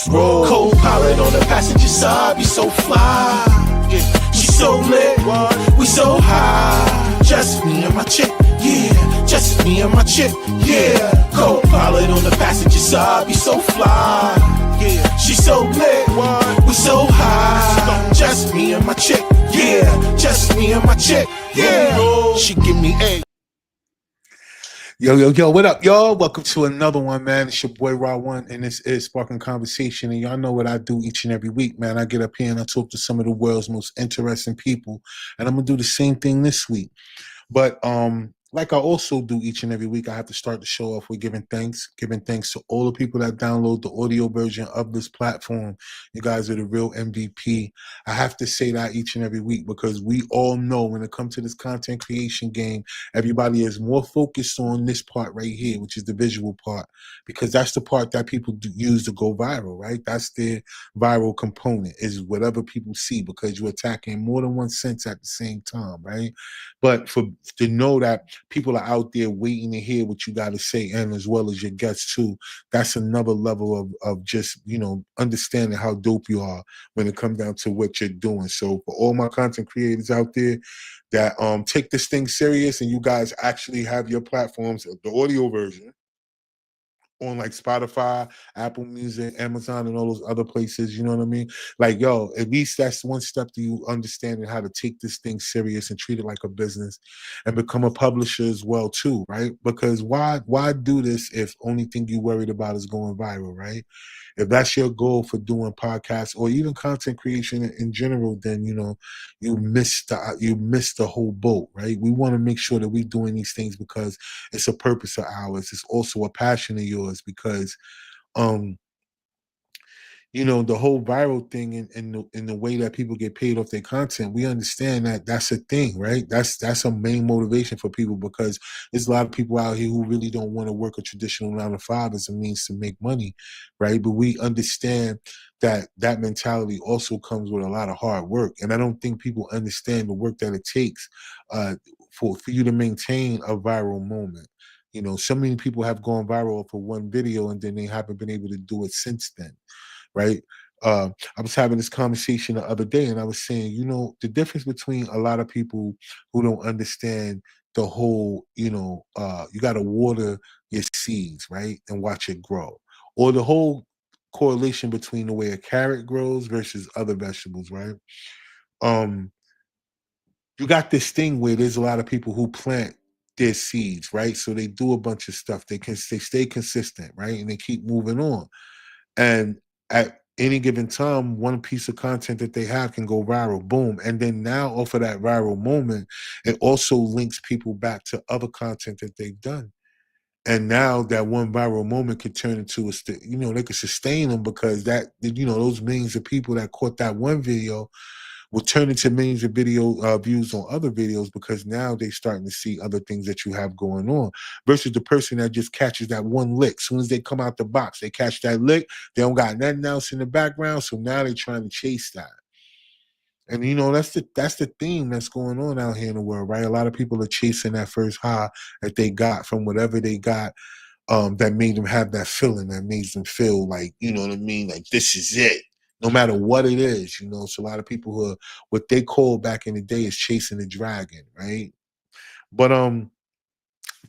let's roll. Co-pilot on the passenger side, be so fly. Yeah, she so lit, we so high. Just me and my chick, yeah. Just me and my chick, yeah. Co-pilot on the passenger side, be so fly. Yeah, she so lit, we so high. Just me and my chick, yeah. Just me and my chick, yeah. She give me a. Yo, what up, y'all? Welcome to another one, man. It's your boy Ra1, and this is Spark-N-Conversation, and y'all know what I do each and every week, man. I get up here and I talk to some of the world's most interesting people, and I'm going to do the same thing this week. But like I also do each and every week, I have to start the show off with giving thanks to all the people that download the audio version of this platform. You guys are the real MVP. I have to say that each and every week because we all know when it comes to this content creation game, everybody is more focused on this part right here, which is the visual part, because that's the part that people use to go viral, right? That's the viral component, is whatever people see, because you're attacking more than one sense at the same time, right? But to know that people are out there waiting to hear what you got to say, and as well as your guests too, that's another level of just, you know, understanding how dope you are when it comes down to what you're doing. So for all my content creators out there that take this thing serious, and you guys actually have your platforms, the audio version, on like Spotify, Apple Music, Amazon, and all those other places, you know what I mean? Like, yo, at least that's one step to you understanding how to take this thing serious and treat it like a business and become a publisher as well too, right? Because why do this if only thing you worried about is going viral, right? If that's your goal for doing podcasts or even content creation in general, then you know you missed the whole boat, right? We want to make sure that we're doing these things because it's a purpose of ours. It's also a passion of yours because you know, the whole viral thing in the way that people get paid off their content, we understand that that's a thing, right? That's a main motivation for people, because there's a lot of people out here who really don't want to work a traditional 9-to-5 as a means to make money, right? But we understand that that mentality also comes with a lot of hard work, and I don't think people understand the work that it takes for you to maintain a viral moment. You know, so many people have gone viral for one video and then they haven't been able to do it since then, right? I was having this conversation the other day, and I was saying, you know, the difference between a lot of people who don't understand the whole, you know, you got to water your seeds, right, and watch it grow, or the whole correlation between the way a carrot grows versus other vegetables, right? Um, you got this thing where there's a lot of people who plant their seeds, right? So they do a bunch of stuff. They stay consistent, right, and they keep moving on. And at any given time, one piece of content that they have can go viral, boom. And then now off of that viral moment, it also links people back to other content that they've done. And now that one viral moment could turn into you know, they could sustain them because that, you know, those millions of people that caught that one video will turn into millions of video views on other videos, because now they're starting to see other things that you have going on, versus the person that just catches that one lick. As soon as they come out the box, they catch that lick. They don't got nothing else in the background, so now they're trying to chase that. And you know, that's the theme that's going on out here in the world, right? A lot of people are chasing that first high that they got from whatever they got, that made them have that feeling, that makes them feel like, you know what I mean, like this is it, no matter what it is, you know. So a lot of people who are, what they call back in the day, is chasing the dragon, right? But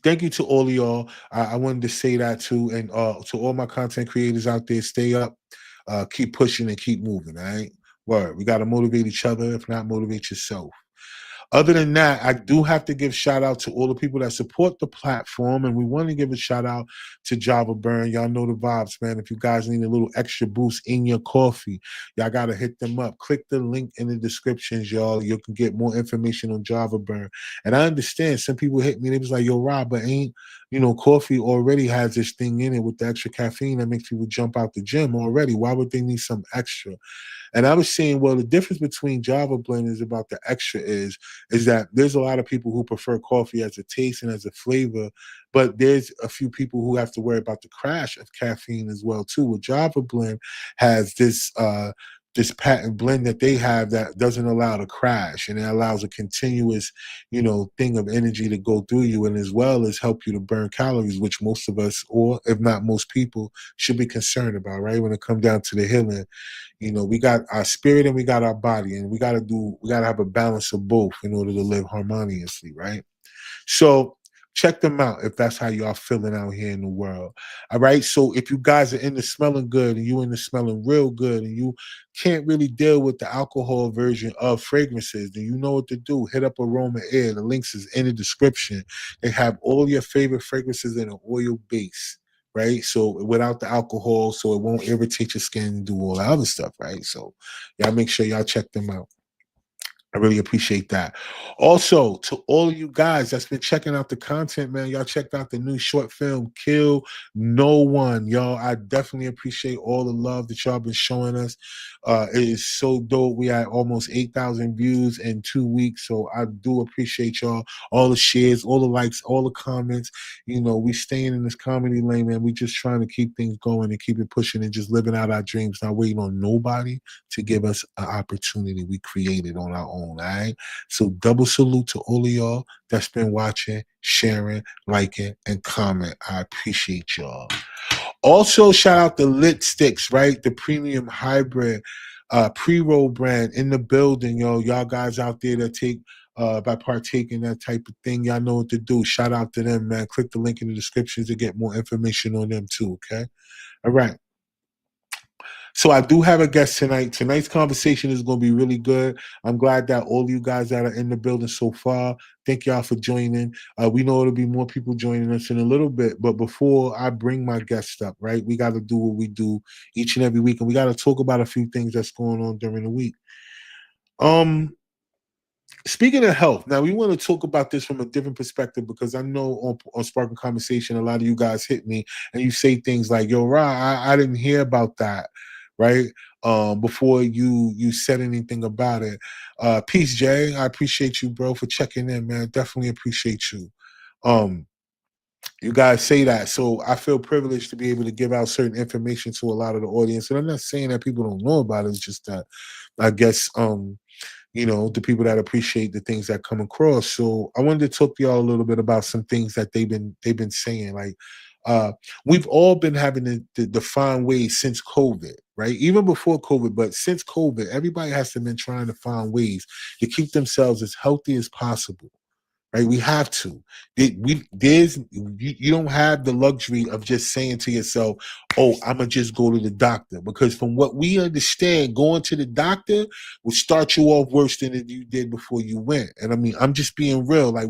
thank you to all of y'all. I wanted to say that too, and to all my content creators out there, stay up, keep pushing and keep moving, all right? Word, we got to motivate each other. If not, motivate yourself. Other than that, I do have to give shout out to all the people that support the platform, and we want to give a shout out to Java Burn. Y'all know the vibes, man. If you guys need a little extra boost in your coffee, y'all got to hit them up. Click the link in the descriptions, y'all. You can get more information on Java Burn. And I understand some people hit me, they was like, yo, Rob, but ain't, you know, coffee already has this thing in it with the extra caffeine that makes people jump out the gym already. Why would they need some extra? And I was saying, well, the difference between Java Blend is about the extra is that there's a lot of people who prefer coffee as a taste and as a flavor, but there's a few people who have to worry about the crash of caffeine as well too. Well, Java Blend has this this patent blend that they have that doesn't allow to crash, and it allows a continuous, thing of energy to go through you, and as well as help you to burn calories, which most of us, or if not most people, should be concerned about, right? When it comes down to the healing, we got our spirit and we got our body, and we got to have a balance of both in order to live harmoniously, right? So check them out if that's how y'all feeling out here in the world. All right. So if you guys are into smelling good and you into smelling real good and you can't really deal with the alcohol version of fragrances, then you know what to do. Hit up Aroma Air. The links is in the description. They have all your favorite fragrances in an oil base. Right. So without the alcohol, so it won't irritate your skin and do all the other stuff. Right. So y'all make sure y'all check them out. I really appreciate that. Also, to all of you guys that's been checking out the content, man, y'all checked out the new short film, Kill No One. Y'all, I definitely appreciate all the love that y'all been showing us. It is so dope. We had almost 8,000 views in 2 weeks, so I do appreciate y'all. All the shares, all the likes, all the comments. We staying in this comedy lane, man. We just trying to keep things going and keep it pushing and just living out our dreams, not waiting on nobody to give us an opportunity we created on our own. All right. So double salute to all of y'all that's been watching, sharing, liking, and comment. I appreciate y'all. Also, shout out the Lit Sticks, right? The premium hybrid pre-roll brand in the building, yo. Y'all guys out there that take by partaking that type of thing, y'all know what to do. Shout out to them, man. Click the link in the description to get more information on them too. Okay. All right. So I do have a guest tonight. Tonight's conversation is going to be really good. I'm glad that all of you guys that are in the building so far, thank y'all for joining. We know there'll be more people joining us in a little bit, but before I bring my guest up, right, we got to do what we do each and every week, and we got to talk about a few things that's going on during the week. Speaking of health, now we want to talk about this from a different perspective because I know on Spark-N-Conversation, a lot of you guys hit me and you say things like, "Yo, Ra, I didn't hear about that," right? Before you said anything about it. Peace, Jay. I appreciate you, bro, for checking in, man. Definitely appreciate you. You guys say that, so I feel privileged to be able to give out certain information to a lot of the audience, and I'm not saying that people don't know about it. It's just that I guess the people that appreciate the things that come across. So I wanted to talk to y'all a little bit about some things that they've been saying. Like we've all been having to define ways since COVID, right? Even before COVID, but since COVID, everybody has been trying to find ways to keep themselves as healthy as possible. Right, we have to. You don't have the luxury of just saying to yourself, "Oh, I'm gonna just go to the doctor," because from what we understand, going to the doctor will start you off worse than you did before you went. And I mean, I'm just being real. Like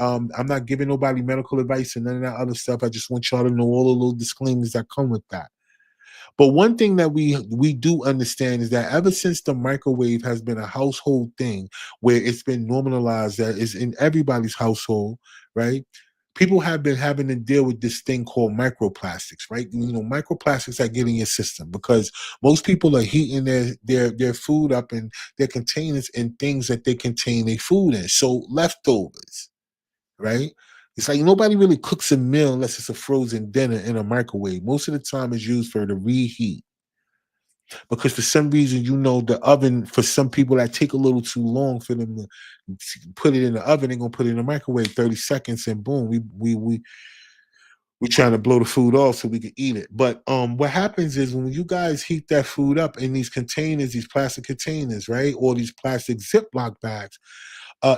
I'm not giving nobody medical advice and none of that other stuff. I just want y'all to know all the little disclaimers that come with that. But one thing that we do understand is that ever since the microwave has been a household thing where it's been normalized, that is in everybody's household, right? People have been having to deal with this thing called microplastics, right? Microplastics that get in your system because most people are heating their food up in their containers and things that they contain their food in. So leftovers, right? It's like nobody really cooks a meal unless it's a frozen dinner in a microwave. Most of the time it's used for the reheat. Because for some reason, the oven, for some people that take a little too long for them to put it in the oven, they're gonna put it in the microwave 30 seconds and boom, we trying to blow the food off so we can eat it. But what happens is when you guys heat that food up in these containers, these plastic containers, right? Or these plastic Ziploc bags,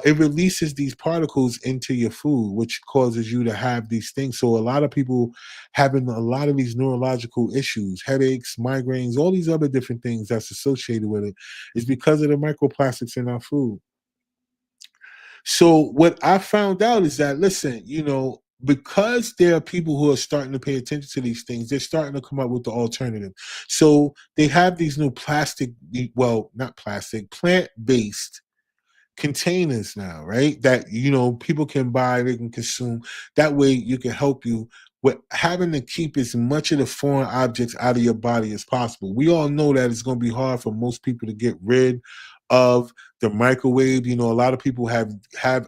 it releases these particles into your food, which causes you to have these things. So a lot of people having a lot of these neurological issues, headaches, migraines, all these other different things that's associated with it is because of the microplastics in our food. So what I found out is that, listen, because there are people who are starting to pay attention to these things, they're starting to come up with the alternative. So they have these new not plastic, plant-based containers now, right? That people can buy, they can consume. That way you can help you with having to keep as much of the foreign objects out of your body as possible. We all know that it's going to be hard for most people to get rid of the microwave. A lot of people have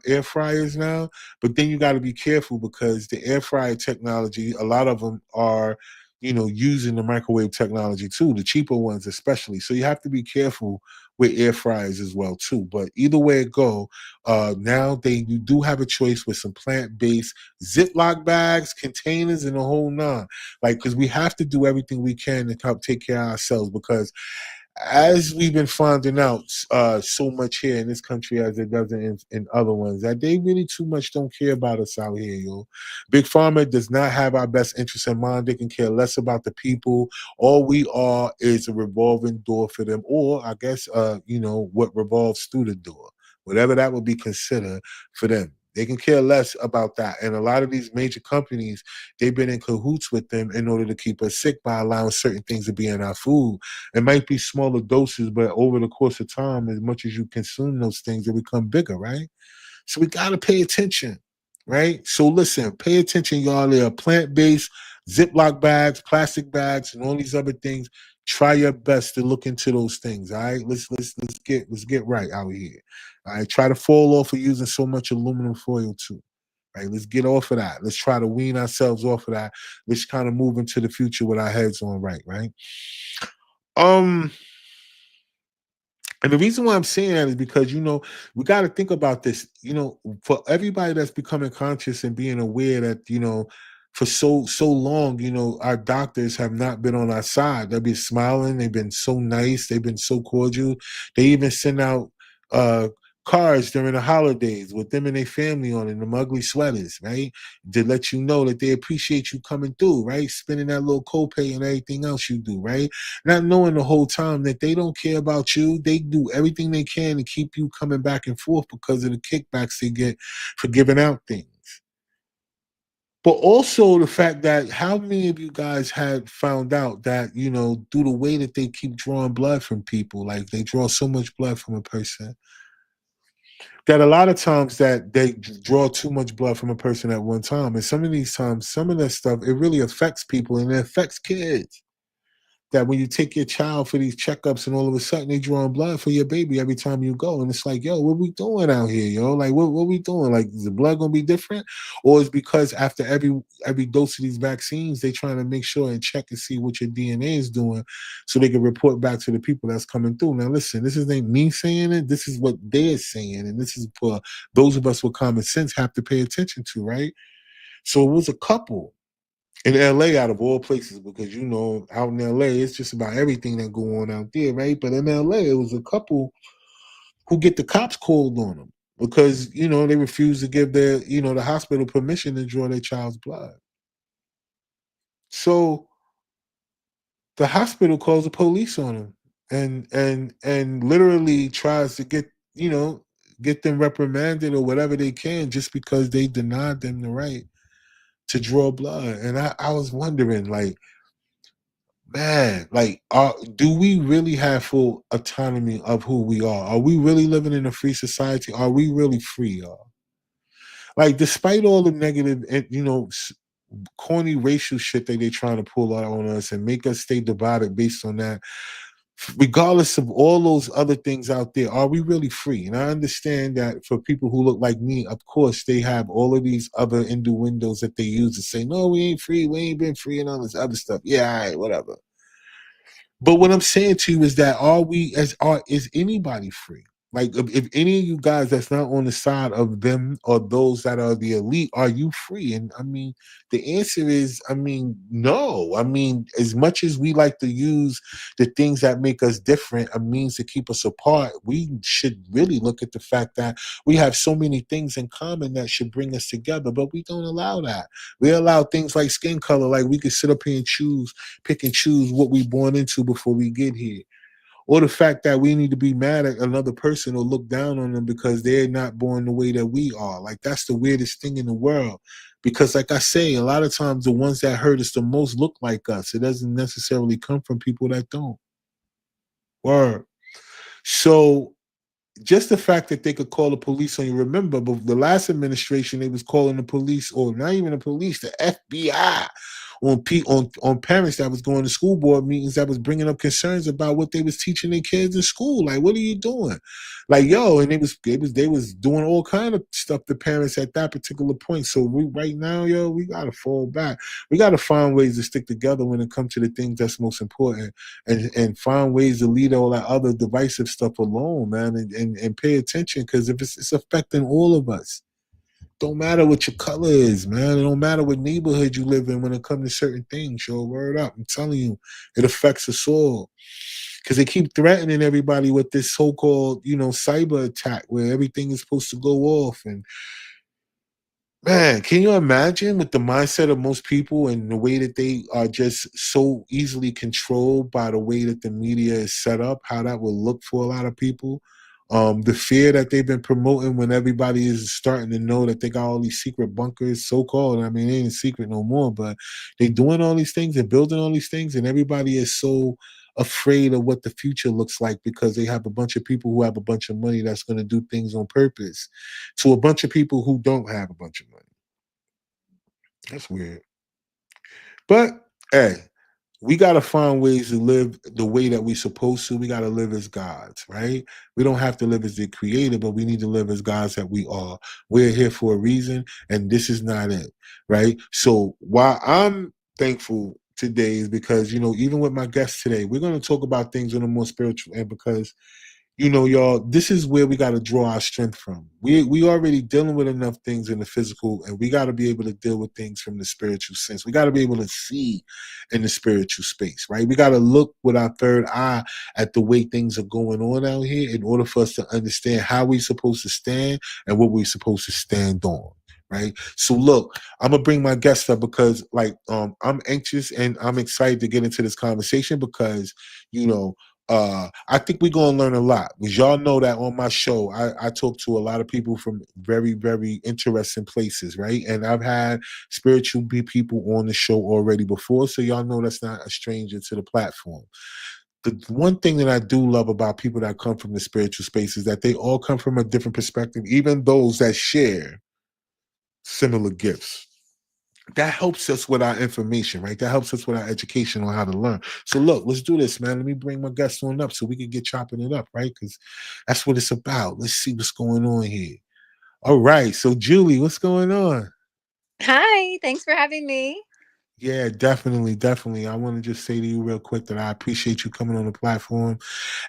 air fryers now, but then you got to be careful because the air fryer technology, a lot of them are using the microwave technology too, the cheaper ones especially. So you have to be careful with air fryers as well too. But either way it go, now you do have a choice with some plant-based Ziploc bags, containers, and the whole nine. Like, because we have to do everything we can to help take care of ourselves, because as we've been finding out so much here in this country as it does in other ones, that they really too much don't care about us out here, yo. Big Pharma does not have our best interests in mind. They can care less about the people. All we are is a revolving door for them, or I guess what revolves through the door, whatever that would be considered for them. They can care less about that. And a lot of these major companies, they've been in cahoots with them in order to keep us sick by allowing certain things to be in our food. It might be smaller doses, but over the course of time, as much as you consume those things, they become bigger, right? So we got to pay attention, right? So listen, pay attention, y'all. There are plant-based Ziploc bags, plastic bags, and all these other things. Try your best to look into those things. All right, let's get right out here. All right, try to fall off of using so much aluminum foil too. Right, let's get off of that. Let's try to wean ourselves off of that. Let's kind of move into the future with our heads on right, right? Um, and the reason why I'm saying that is because, we got to think about this, for everybody that's becoming conscious and being aware that, for so long, our doctors have not been on our side. They've been smiling, they've been so nice, they've been so cordial. They even send out uh cards during the holidays with them and their family on in them ugly sweaters, right? To let you know that they appreciate you coming through, right? Spending that little copay and everything else you do, right? Not knowing the whole time that they don't care about you. They do everything they can to keep you coming back and forth because of the kickbacks they get for giving out things. But also the fact that how many of you guys had found out that, through the way that they keep drawing blood from people, like they draw so much blood from a person, that a lot of times that they draw too much blood from a person at one time. And some of these times, some of that stuff, it really affects people and it affects kids. That when you take your child for these checkups and all of a sudden they drawing blood for your baby every time you go, and it's like, yo, what we doing out here, yo? Like, what we doing? Like, is the blood gonna be different, or is because after every dose of these vaccines, they trying to make sure and check and see what your DNA is doing, so they can report back to the people that's coming through. Now, listen, this isn't me saying it. This is what they're saying, and this is for those of us with common sense have to pay attention to, right? So it was a couple in LA, out of all places, because out in LA, it's just about everything that go on out there, right? But in LA, it was a couple who get the cops called on them because they refuse to give the hospital permission to draw their child's blood. So the hospital calls the police on them and literally tries to get them reprimanded or whatever they can just because they denied them the right to draw blood. And I was wondering, like, man, like, do we really have full autonomy of who we are? Are we really living in a free society? Are we really free, y'all? Like, despite all the negative and corny racial shit that they're trying to pull out on us and make us stay divided based on that, regardless of all those other things out there, are we really free? And I understand that for people who look like me, of course, they have all of these other innuendos that they use to say, no, we ain't free, we ain't been free, and all this other stuff. Yeah, all right, whatever. But what I'm saying to you is that is anybody free? Like, if any of you guys that's not on the side of them or those that are the elite, are you free? And I mean, the answer is, no. I mean, as much as we like to use the things that make us different, a means to keep us apart, we should really look at the fact that we have so many things in common that should bring us together, but we don't allow that. We allow things like skin color, like we can sit up here and pick and choose what we born into before we get here. Or the fact that we need to be mad at another person or look down on them because they're not born the way that we are. Like, that's the weirdest thing in the world. Because, like I say, a lot of times the ones that hurt us the most look like us. It doesn't necessarily come from people that don't. Word. So just the fact that they could call the police on you. Remember, but the last administration, they was calling the police, or not even the police, the FBI on parents that was going to school board meetings that was bringing up concerns about what they was teaching their kids in school. Like, what are you doing? Like, yo, and they was doing all kind of stuff to parents at that particular point. So we right now, yo, we gotta fall back. We gotta find ways to stick together when it comes to the things that's most important, and find ways to leave all that other divisive stuff alone, man, and pay attention, because if it's affecting all of us. Don't matter what your color is, man. It don't matter what neighborhood you live in when it comes to certain things. Yo, word up. I'm telling you, it affects us all. Because they keep threatening everybody with this so-called, cyber attack where everything is supposed to go off. And man, can you imagine with the mindset of most people and the way that they are just so easily controlled by the way that the media is set up, how that will look for a lot of people? The fear that they've been promoting when everybody is starting to know that they got all these secret bunkers, so-called. I mean, they ain't secret no more, but they doing all these things and building all these things, and everybody is so afraid of what the future looks like because they have a bunch of people who have a bunch of money that's going to do things on purpose to a bunch of people who don't have a bunch of money. That's weird. But hey, we got to find ways to live the way that we supposed to. We got to live as gods, right? We don't have to live as the creator, but we need to live as gods that we are. We're here for a reason, and this is not it, right? So while I'm thankful today is because, even with my guests today, we're going to talk about things on a more spiritual end because y'all, this is where we got to draw our strength from. We already dealing with enough things in the physical, and we got to be able to deal with things from the spiritual sense. We got to be able to see in the spiritual space, right? We got to look with our third eye at the way things are going on out here in order for us to understand how we're supposed to stand and what we're supposed to stand on. Right. So look, I'm gonna bring my guest up because I'm anxious and I'm excited to get into this conversation because, you know, I think we're gonna learn a lot because y'all know that on my show I talk to a lot of people from very, very interesting places, right? And I've had spiritual people on the show already before, so y'all know that's not a stranger to the platform. The one thing that I do love about people that come from the spiritual space is that they all come from a different perspective, even those that share similar gifts. That helps us with our information, right? That helps us with our education on how to learn. So look, let's do this, man. Let me bring my guest on up so we can get chopping it up, right? Because that's what it's about. Let's see what's going on here. All right. So Julie, what's going on? Hi, thanks for having me. Yeah, definitely, definitely. I want to just say to you real quick that I appreciate you coming on the platform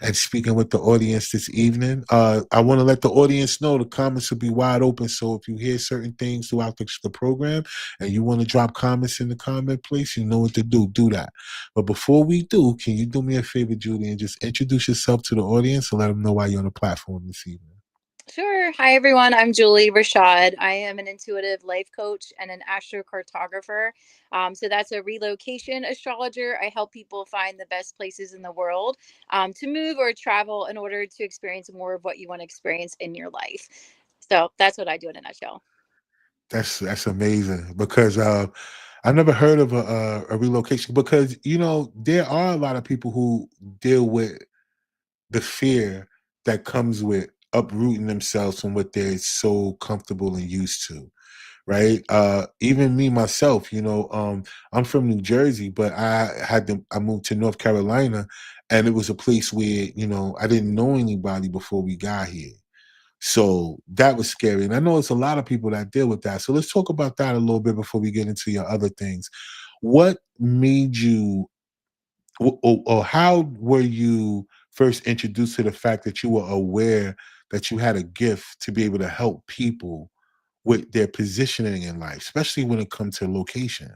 and speaking with the audience this evening. I want to let the audience know the comments will be wide open. So if you hear certain things throughout the program and you want to drop comments in the comment place, you know what to do. Do that. But before we do, can you do me a favor, Julie, and just introduce yourself to the audience and let them know why you're on the platform this evening? Sure. Hi, everyone. I'm Julie RASHAD. I am an intuitive life coach and an astrocartographer. So that's a relocation astrologer. I help people find the best places in the world to move or travel in order to experience more of what you want to experience in your life. So that's what I do in a nutshell. That's amazing because I never heard of a relocation because there are a lot of people who deal with the fear that comes with uprooting themselves from what they're so comfortable and used to, right? Even me myself, I'm from New Jersey, but I moved to North Carolina, and it was a place where I didn't know anybody before we got here. So that was scary. And I know it's a lot of people that deal with that. So let's talk about that a little bit before we get into your other things. What made you, or how were you first introduced to the fact that you were aware that you had a gift to be able to help people with their positioning in life, especially when it comes to location?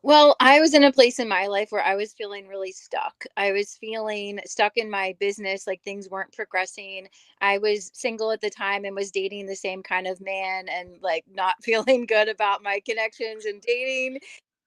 Well, I was in a place in my life where I was feeling really stuck. I was feeling stuck in my business, like things weren't progressing. I was single at the time and was dating the same kind of man and like not feeling good about my connections and dating.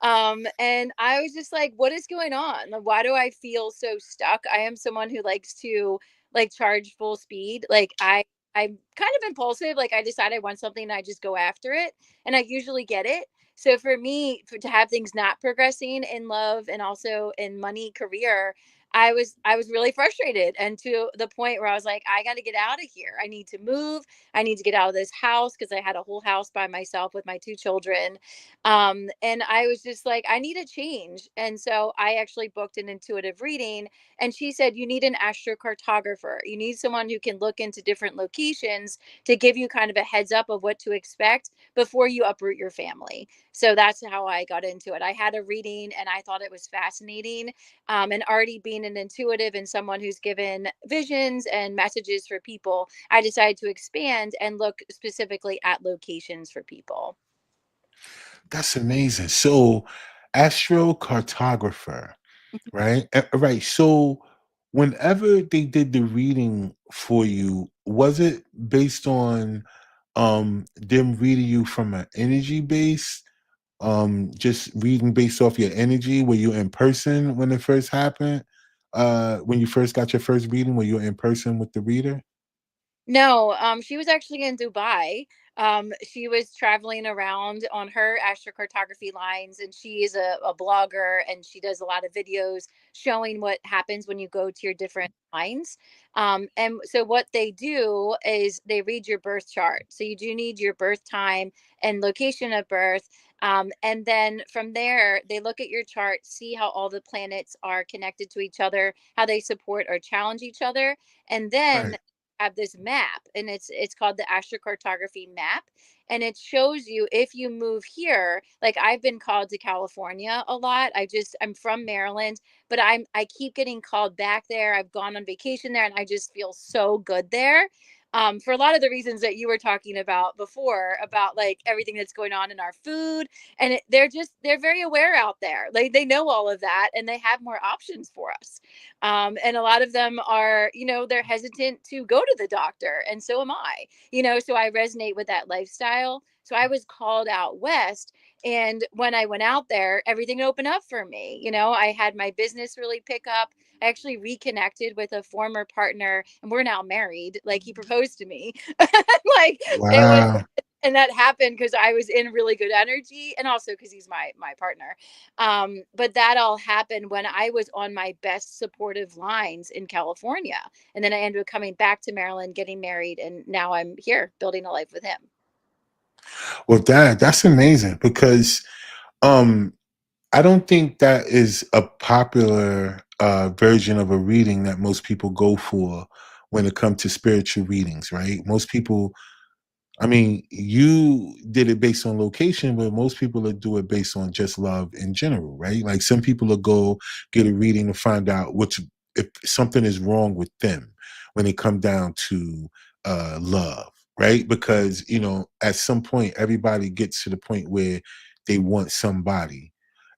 And I was just like, what is going on? Like, why do I feel so stuck? I am someone who likes to like charge full speed. I'm kind of impulsive. Like I decide I want something and I just go after it and I usually get it. So for me, to have things not progressing in love and also in money, career, I was really frustrated, and to the point where I was like, I got to get out of here. I need to move. I need to get out of this house because I had a whole house by myself with my two children. And I was just like, I need a change. And so I actually booked an intuitive reading, and she said, you need an astrocartographer. You need someone who can look into different locations to give you kind of a heads up of what to expect before you uproot your family. So that's how I got into it. I had a reading and I thought it was fascinating. And already being an intuitive and someone who's given visions and messages for people, I decided to expand and look specifically at locations for people. That's amazing. So, astrocartographer, right? Right. So, whenever they did the reading for you, was it based on them reading you from an energy base? Just reading based off your energy? Were you in person when it first happened? When you first got your first reading, were you in person with the reader? No, she was actually in Dubai. She was traveling around on her astrocartography lines, and she is a blogger, and she does a lot of videos showing what happens when you go to your different lines. And so, what they do is they read your birth chart. So, you do need your birth time and location of birth. And then from there, they look at your chart, see how all the planets are connected to each other, how they support or challenge each other, and then Right. have this map, and it's called the astrocartography map, and it shows you if you move here. Like, I've been called to California a lot. I'm from Maryland, but I keep getting called back there. I've gone on vacation there, and I just feel so good there. For a lot of the reasons that you were talking about before, about like everything that's going on in our food, and they're very aware out there. Like, they know all of that, and they have more options for us. And a lot of them are, they're hesitant to go to the doctor, and so am I. So I resonate with that lifestyle. So I was called out west, and when I went out there, everything opened up for me. I had my business really pick up. I actually reconnected with a former partner, and we're now married. Like, he proposed to me. Like, it was, Wow. and that happened because I was in really good energy, and also because he's my partner. But that all happened when I was on my best supportive lines in California. And then I ended up coming back to Maryland, getting married, and now I'm here building a life with him. Well, that's amazing because um I don't think that is a popular version of a reading that most people go for when it comes to spiritual readings, right? Most people, I mean, you did it based on location, but most people will do it based on just love in general, right? Like, some people will go get a reading to find out if something is wrong with them when it come down to love, right? Because at some point, everybody gets to the point where they want somebody,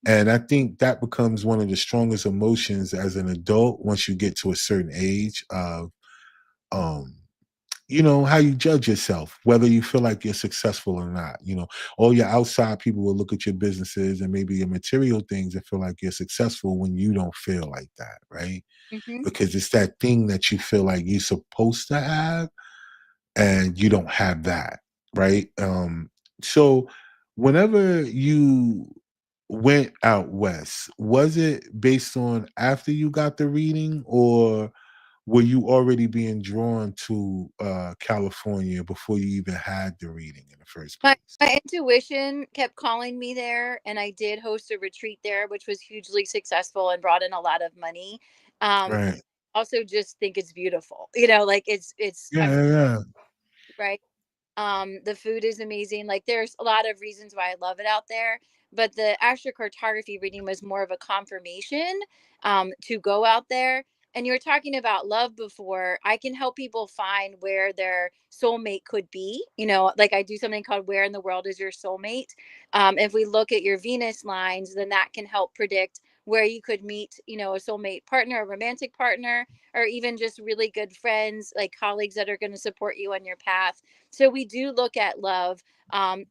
and I think that becomes one of the strongest emotions as an adult once you get to a certain age of um how you judge yourself, whether you feel like you're successful or not. All your outside people will look at your businesses and maybe your material things and feel like you're successful when you don't feel like that, right? Hmm. Because it's that thing that you feel like you're supposed to have and you don't have that, right? So whenever you went out west, was it based on after you got the reading, or were you already being drawn to California before you even had the reading in the first My, place? my intuition kept calling me there, and I did host a retreat there, which was hugely successful and brought in a lot of money. Right. Also, just think it's beautiful. Like, Yeah, I'm yeah, yeah. right. The food is amazing. Like, there's a lot of reasons why I love it out there, but the astrocartography reading was more of a confirmation to go out there. And you were talking about love before. I can help people find where their soulmate could be. Like, I do something called "Where in the World is Your Soulmate?" If we look at your Venus lines, then that can help predict where you could meet, a soulmate partner, a romantic partner, or even just really good friends, like colleagues that are going to support you on your path. So we do look at love. And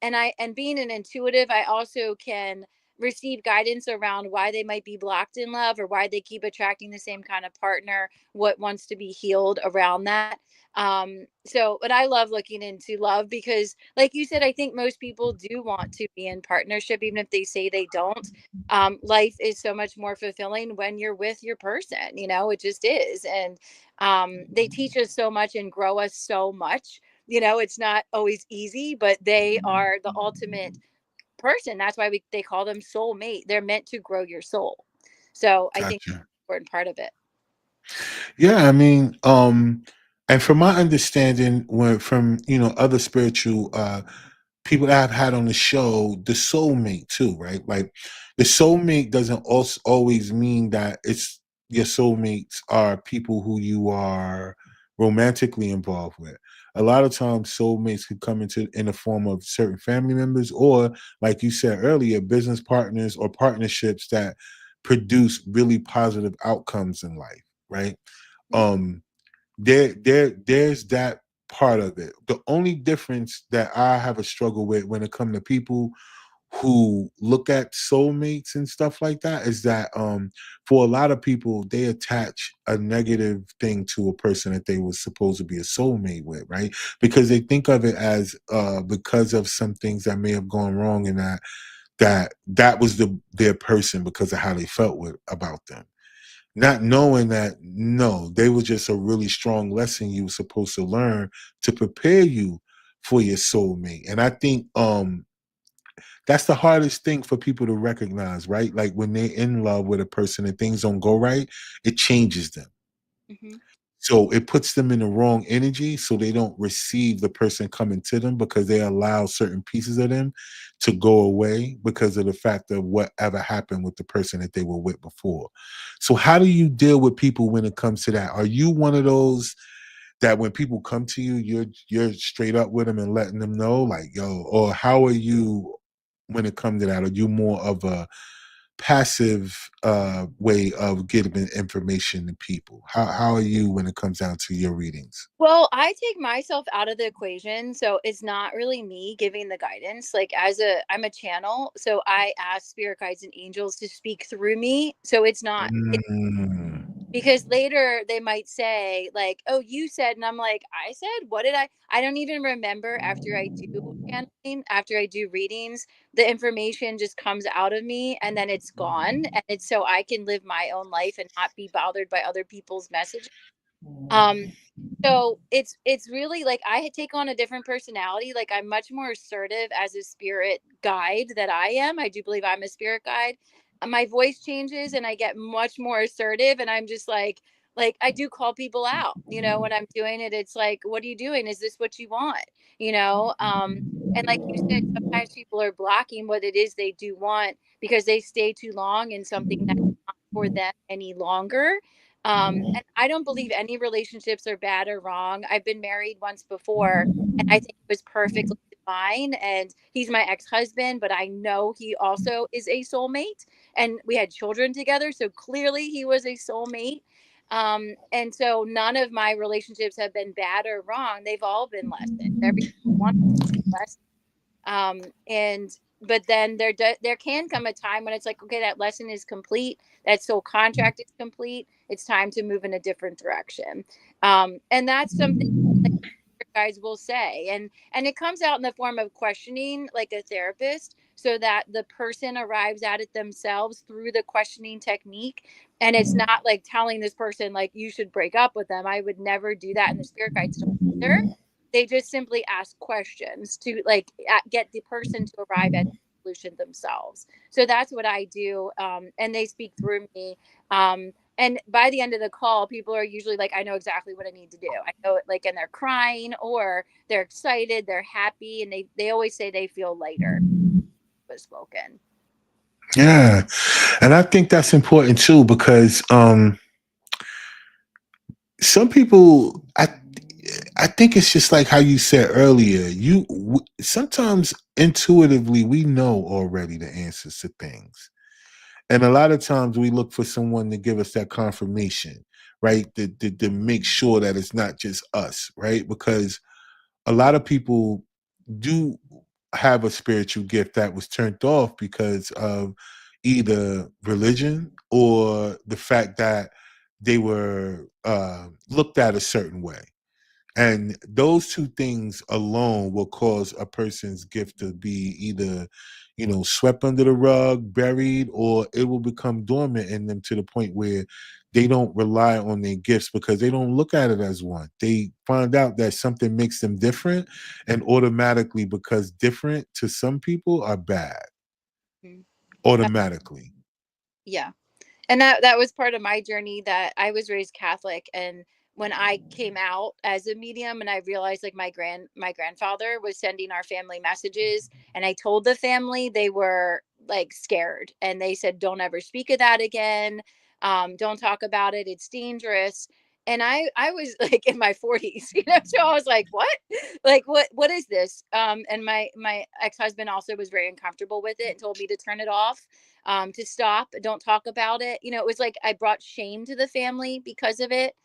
being an intuitive, I also can receive guidance around why they might be blocked in love or why they keep attracting the same kind of partner, what wants to be healed around that. So, but I love looking into love because, like you said, I think most people do want to be in partnership, even if they say they don't. Life is so much more fulfilling when you're with your person, it just is. And they teach us so much and grow us so much. It's not always easy, but they are the ultimate person. That's why they call them soulmate. They're meant to grow your soul. So I think Gotcha. important part of it. Yeah, I mean, and from my understanding, when from other spiritual people that I've had on the show, the soulmate too, right? Like the soulmate doesn't also always mean that it's your soulmates are people who you are romantically involved with. A lot of times soulmates could come in the form of certain family members or, like you said earlier, business partners or partnerships that produce really positive outcomes in life, right? Mhm. um there's that part of it. The only difference that I have a struggle with when it comes to people who look at soulmates and stuff like that is that for a lot of people they attach a negative thing to a person that they was supposed to be a soulmate with, right? Because they think of it as because of some things that may have gone wrong and that was their person because of how they felt about them, not knowing that no, they were just a really strong lesson you were supposed to learn to prepare you for your soulmate. And I think that's the hardest thing for people to recognize, right? Like when they're in love with a person and things don't go right, it changes them. Mhm. So it puts them in the wrong energy, so they don't receive the person coming to them because they allow certain pieces of them to go away because of the fact of whatever happened with the person that they were with before. So how do you deal with people when it comes to that? Are you one of those that when people come to you, you're straight up with them and letting them know, like, yo, or how are you when it comes to that? Are you more of a passive way of getting information to people? How are you when it comes down to your readings? Well, I take myself out of the equation, so it's not really me giving the guidance. Like I'm a channel, so I ask spirit guides and angels to speak through me. So it's not Mm. because later they might say like, "Oh, you said," and I'm like, "I said? What did I don't even remember after I do channeling, after I do readings, the information just comes out of me and then it's gone, and it's so I can live my own life and not be bothered by other people's messages." Um so it's really like take on a different personality. Like I'm much more assertive as a spirit guide that I am. I do believe I'm a spirit guide. My voice changes and I get much more assertive and I'm just like I do call people out, when I'm doing it. It's like, what are you doing? Is this what you want? And like you said, sometimes people are blocking what it is they do want because they stay too long in something that's not for them any longer. And I don't believe any relationships are bad or wrong. I've been married once before, and I think it was perfectly fine. And he's my ex-husband, but I know he also is a soulmate, and we had children together, so clearly he was a soulmate. And so none of my relationships have been bad or wrong. They've all been lessons. Every one lesson. And but then there can come a time when it's like, okay, that lesson is complete, that soul contract is complete, it's time to move in a different direction. And that's something like guys will say, and it comes out in the form of questioning like a therapist, so that the person arrives at it themselves through the questioning technique. And it's not like telling this person like you should break up with them. I would never do that, and the spirit guides don't either. They just simply ask questions to like get the person to arrive at the solution themselves. So that's what I do, and they speak through me. And by the end of the call, people are usually like, I know exactly what I need to do. I know it, like, and they're crying or they're excited, they're happy, and they always say they feel lighter. Was spoken. Yeah. And I think that's important too because some people I think it's just like how you said earlier. Sometimes intuitively we know already the answers to things. And a lot of times we look for someone to give us that confirmation, right? To make sure that it's not just us, right? Because a lot of people do have a spiritual gift that was turned off because of either religion or the fact that they were looked at a certain way. And those two things alone will cause a person's gift to be either, swept under the rug, buried, or it will become dormant in them to the point where they don't rely on their gifts because they don't look at it as one. They find out that something makes them different, and automatically, because different to some people are bad, Mhm. automatically. Yeah. And that was part of my journey, that I was raised Catholic, and when I came out as a medium and I realized, like, my grandfather was sending our family messages, and I told the family, they were like scared, and they said, don't ever speak of that again. Don't talk about it, it's dangerous. And I was like in my 40s, so I was like, what? Like, what is this? And my ex-husband also was very uncomfortable with it and told me to turn it off, to stop, don't talk about it. It was like I brought shame to the family because of it.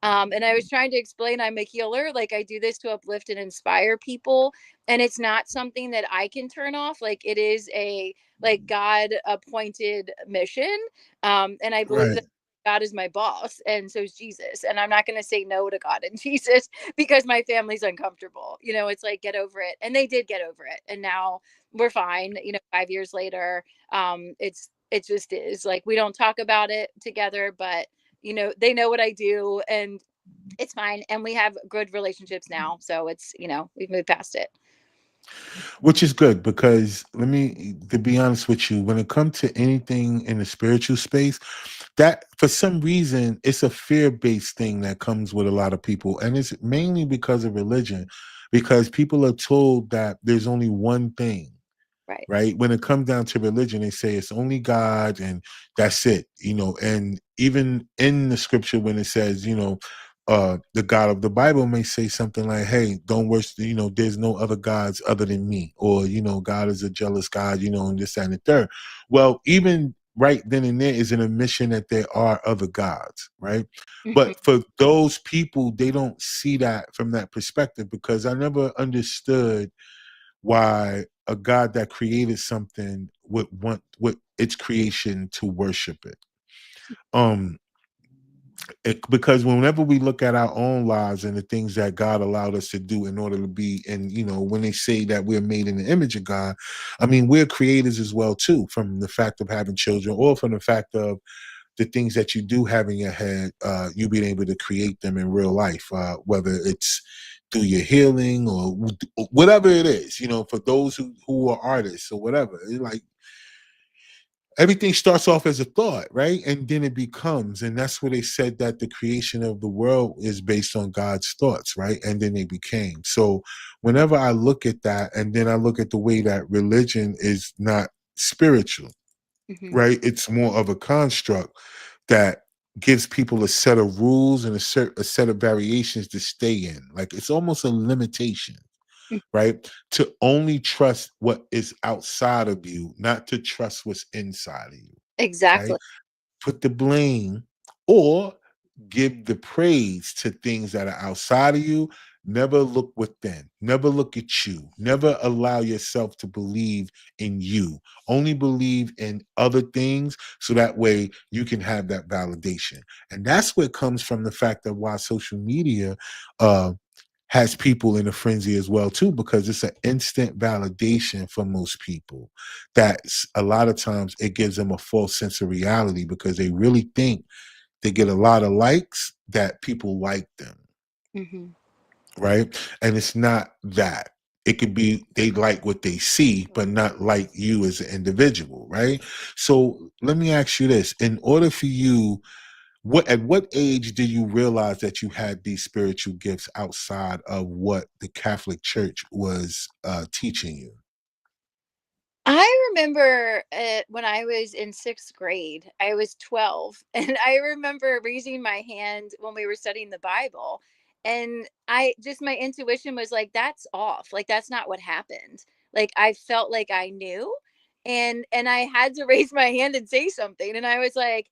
And I was trying to explain, I'm a healer. Like, I do this to uplift and inspire people. And it's not something that I can turn off. Like, it is a, like, God appointed mission. And I believe Right. that God is my boss, and so is Jesus. And I'm not going to say no to God and Jesus because my family's uncomfortable. It's like, get over it. And they did get over it. And now we're fine, 5 years later. It just is like, we don't talk about it together, but they know what I do, and it's fine, and we have good relationships now, so it's, we've moved past it. Which is good because to be honest with you, when it comes to anything in the spiritual space, that for some reason it's a fear-based thing that comes with a lot of people. And it's mainly because of religion, because people are told that there's only one thing, Right. right? When it comes down to religion, they say it's only God and that's it, And even in the scripture, when it says, the God of the Bible may say something like, "Hey, don't worship, there's no other gods other than me," or God is a jealous God, and this that, and the third. Well, even right then and there is an admission that there are other gods, right? Hmm. But for those people, they don't see that from that perspective because I never understood why a God that created something would want with its creation to worship it. Um, because whenever we look at our own lives and the things that God allowed us to do in order to be, and when they say that we're made in the image of God, I mean we're creators as well too, from the fact of having children or from the fact of the things that you do have in your head, you being able to create them in real life, whether it's through your healing or whatever it is, for those who are artists or whatever. It's like everything starts off as a thought, right? And then it becomes, and that's where they said that the creation of the world is based on God's thoughts, right? And then they became. So whenever I look at that, and then I look at the way that religion is not spiritual, Hmm. right? It's more of a construct that gives people a set of rules and a set of variations to stay in. Like it's almost a limitation, right? To only trust what is outside of you, not to trust what's inside of you, right? Exactly. Put the blame or give the praise to things that are outside of you. Never look within. Never look at you. Never allow yourself to believe in you. Only believe in other things so that way you can have that validation. And that's what comes from the fact that why social media uh, has people in a frenzy as well too, because it's an instant validation for most people. That's a lot of times it gives them a false sense of reality because they really think they get a lot of likes that people like them, Hmm. right? And it's not that. It could be they like what they see, but not like you as an individual, right? So let me ask you this. In order for you, at what age did you realize that you had these spiritual gifts outside of what the Catholic Church was teaching you? I remember when I was in sixth grade, I was 12, and I remember raising my hand when we were studying the Bible. And my intuition was like, that's off. Like, that's not what happened. Like, I felt like I knew. And I had to raise my hand and say something. And I was like,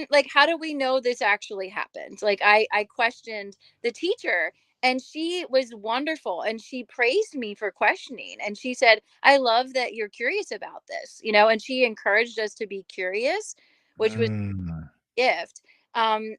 like, how do we know this actually happened? Like, I questioned the teacher. And she was wonderful, and she praised me for questioning, and she said, "I love that you're curious about this," and she encouraged us to be curious, which was Mm, gift. And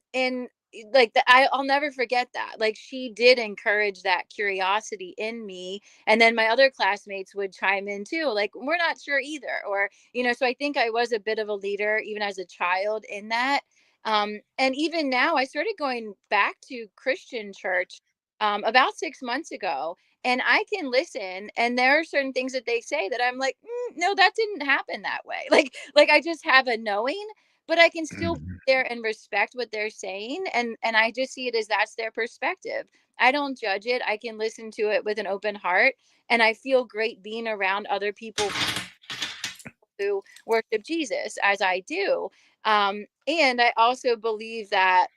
like I'll never forget that. Like, she did encourage that curiosity in me. And then my other classmates would chime in too, like, we're not sure either. Or, so I think I was a bit of a leader even as a child in that. And even now I started going back to Christian church about 6 months ago. And I can listen, and there are certain things that they say that I'm like, no, that didn't happen that way. Like I just have a knowing, but I can still be mm, there and respect what they're saying, and I just see it as that's their perspective. I don't judge it. I can listen to it with an open heart, and I feel great being around other people who worship Jesus as I do. And I also believe that,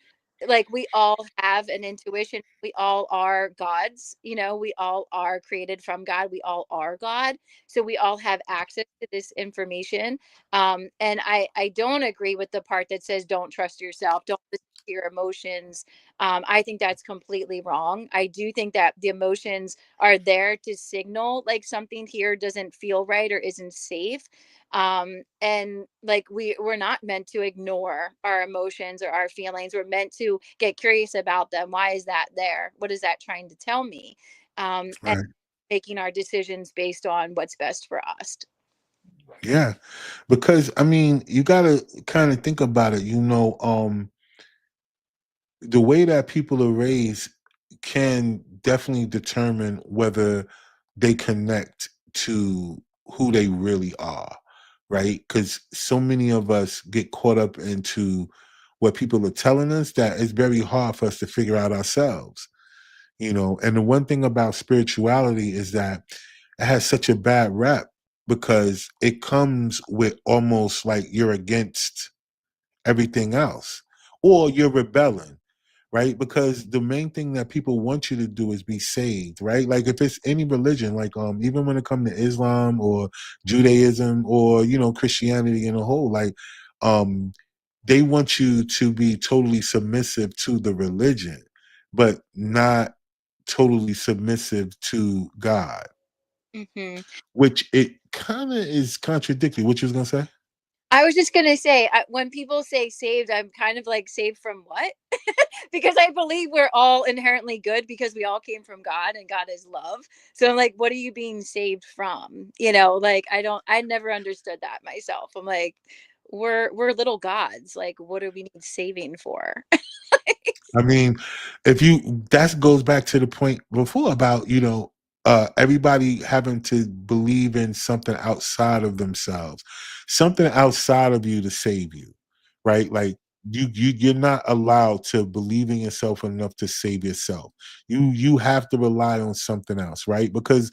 like, we all have an intuition. We all are gods. We all are created from God. We all are God. So we all have access to this information. And I don't agree with the part that says don't trust yourself, don't listen to your emotions. I think that's completely wrong. I do think that the emotions are there to signal like something here doesn't feel right or isn't safe. And like we're not meant to ignore our emotions or our feelings. We're meant to get curious about them. Why is that there? What is that trying to tell me? And right. making our decisions based on what's best for us. Yeah. Because I mean, you gotta kind of think about it, the way that people are raised can definitely determine whether they connect to who they really are, right? Because so many of us get caught up into what people are telling us that it's very hard for us to figure out ourselves. And the one thing about spirituality is that it has such a bad rep because it comes with almost like you're against everything else or you're rebelling, right? Because the main thing that people want you to do is be saved, right? Like if it's any religion, like even when it comes to Islam or Judaism or Christianity in a whole, like um they want you to be totally submissive to the religion but not totally submissive to God, Hmm. which it kind of is contradictory. What you was gonna say? I was just gonna say, when people say saved, I'm kind of like, saved from what? Because I believe we're all inherently good because we all came from God and God is love. So I'm like, what are you being saved from? Like, I never understood that myself. I'm like, we're little gods. Like, what do we need saving for? I mean, if you that goes back to the point before about everybody having to believe in something outside of themselves, something outside of you to save you, right? Like you're not allowed to believe in yourself enough to save yourself. You have to rely on something else, right? Because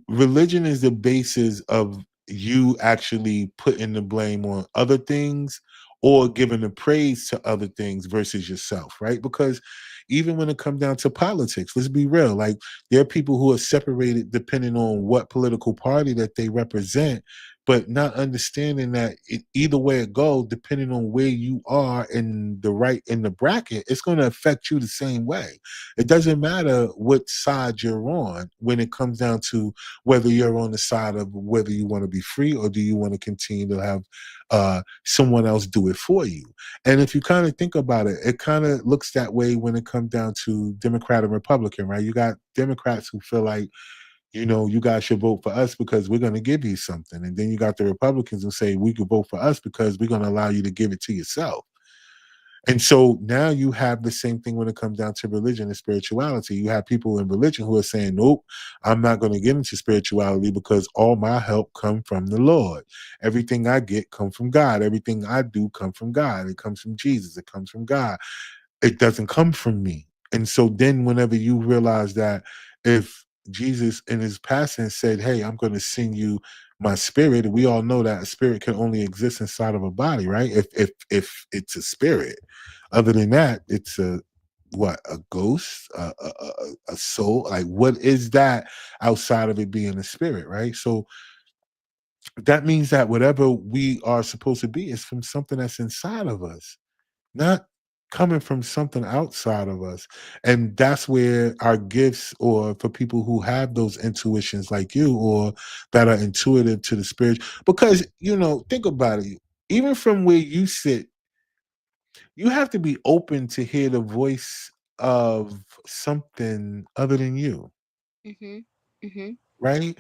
religion is the basis of you actually putting the blame on other things or giving the praise to other things versus yourself, right? Because even when it comes down to politics, let's be real, like there are people who are separated depending on what political party that they represent, but not understanding that either way it goes, depending on where you are in the bracket, it's going to affect you the same way. It doesn't matter what side you're on when it comes down to whether you're on the side of whether you want to be free or do you want to continue to have someone else do it for you. And if you kind of think about it, it kind of looks that way when it comes down to Democrat and Republican, right? You got Democrats who feel like, you guys should vote for us because we're going to give you something. And then you got the Republicans who say we could vote for us because we're going to allow you to give it to yourself. And so now you have the same thing when it comes down to religion and spirituality. You have people in religion who are saying, nope, I'm not going to get into spirituality because all my help come from the Lord. Everything I get come from God. Everything I do come from God. It comes from Jesus. It comes from God. It doesn't come from me. And so then whenever you realize that if Jesus in his passing said, hey, I'm going to send you my spirit, we all know that a spirit can only exist inside of a body, right? If it's a spirit. Other than that, it's a ghost, a soul. Like what is that outside of it being a spirit, right? So that means that whatever we are supposed to be is from something that's inside of us, not coming from something outside of us. And that's where our gifts, or for people who have those intuitions like you, or that are intuitive to the spirit, because, think about it. Even from where you sit, you have to be open to hear the voice of something other than you, Mhm. Mhm. right?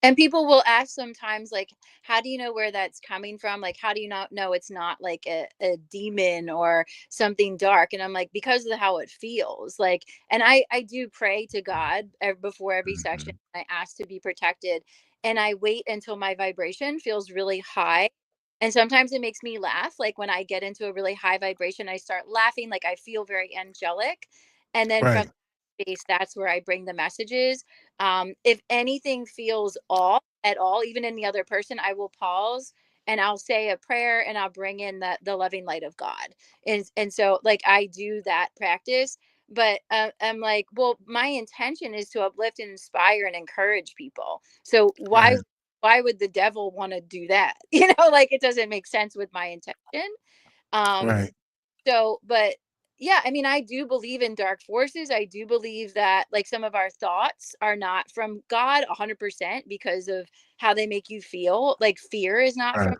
And people will ask sometimes, like, how do you know where that's coming from? Like, how do you not know it's not like a demon or something dark? And I'm like, because of how it feels. Like, and I do pray to God before every session. Mhm. I ask to be protected, and I wait until my vibration feels really high. And sometimes it makes me laugh. Like when I get into a really high vibration, I start laughing. Like I feel very angelic. And then from Right, space, that's where I bring the messages. If anything feels off at all, even in the other person, I will pause and I'll say a prayer and I'll bring in the loving light of God. And so like I do that practice, but I'm like, well, my intention is to uplift and inspire and encourage people. So why right, would the devil want to do that? Like it doesn't make sense with my intention. Um, right, so, but yeah, I mean, I do believe in dark forces. I do believe that like some of our thoughts are not from God 100% because of how they make you feel. Like fear is not right, from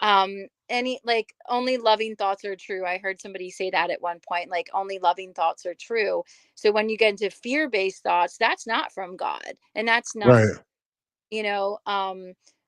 God. Any like only loving thoughts are true. I heard somebody say that at one point, like only loving thoughts are true. So when you get into fear-based thoughts, that's not from God. And that's not right. you know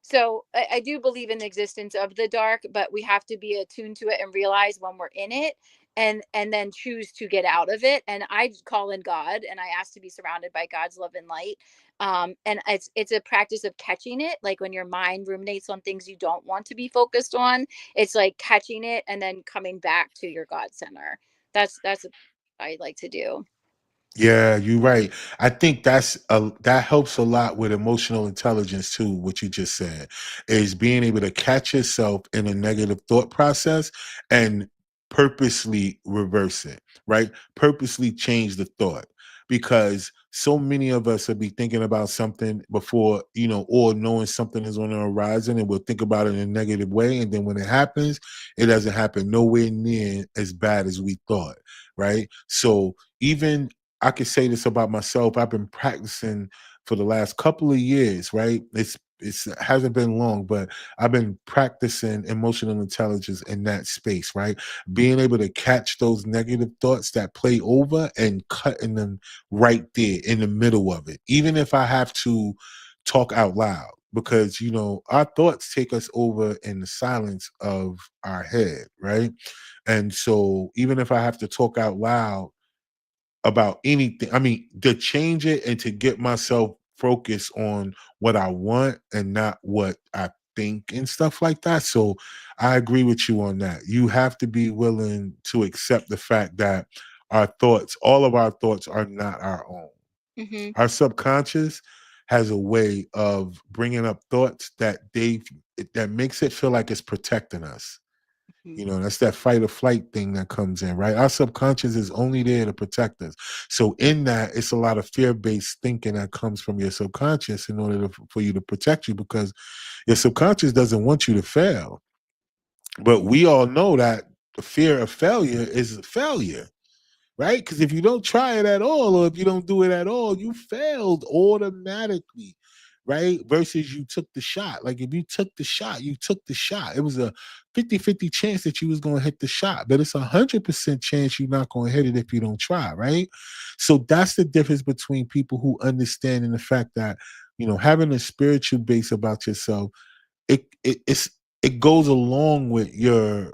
so I do believe in the existence of the dark, but we have to be attuned to it and realize when we're in it, and then choose to get out of it. And I call in God and I ask to be surrounded by God's love and light. And it's a practice of catching it, like when your mind ruminates on things you don't want to be focused on. It's like catching it and then coming back to your God center. That's what I like to do. Yeah, you're right. I think that helps a lot with emotional intelligence too. What you just said is being able to catch yourself in a negative thought process and purposely reverse it, right? Purposely change the thought, because so many of us will be thinking about something before, or knowing something is on the horizon, and we'll think about it in a negative way, and then when it happens, it doesn't happen nowhere near as bad as we thought, right? So even I could say this about myself. I've been practicing for the last couple of years, right? It hasn't been long, but I've been practicing emotional intelligence in that space, right? Being able to catch those negative thoughts that play over and cutting them right there in the middle of it, even if I have to talk out loud, because our thoughts take us over in the silence of our head, right? And so even if I have to talk out loud about anything. I mean, to change it and to get myself focused on what I want and not what I think and stuff like that. So I agree with you on that. You have to be willing to accept the fact that all of our thoughts are not our own. Hmm. Our subconscious has a way of bringing up thoughts that makes it feel like it's protecting us. That's that fight or flight thing that comes in, right? Our subconscious is only there to protect us. So in that, it's a lot of fear-based thinking that comes from your subconscious in order for you to protect you, because your subconscious doesn't want you to fail. But we all know that the fear of failure is failure, right? Because if you don't try it at all, or if you don't do it at all, you failed automatically, right? Versus you took the shot. Like if you took the shot, you took the shot. It was a 50-50 chance that you was going to hit the shot, but it's 100% chance you're not going to hit it if you don't try, right? So that's the difference between people who understand, and the fact that, having a spiritual base about yourself, it goes along with your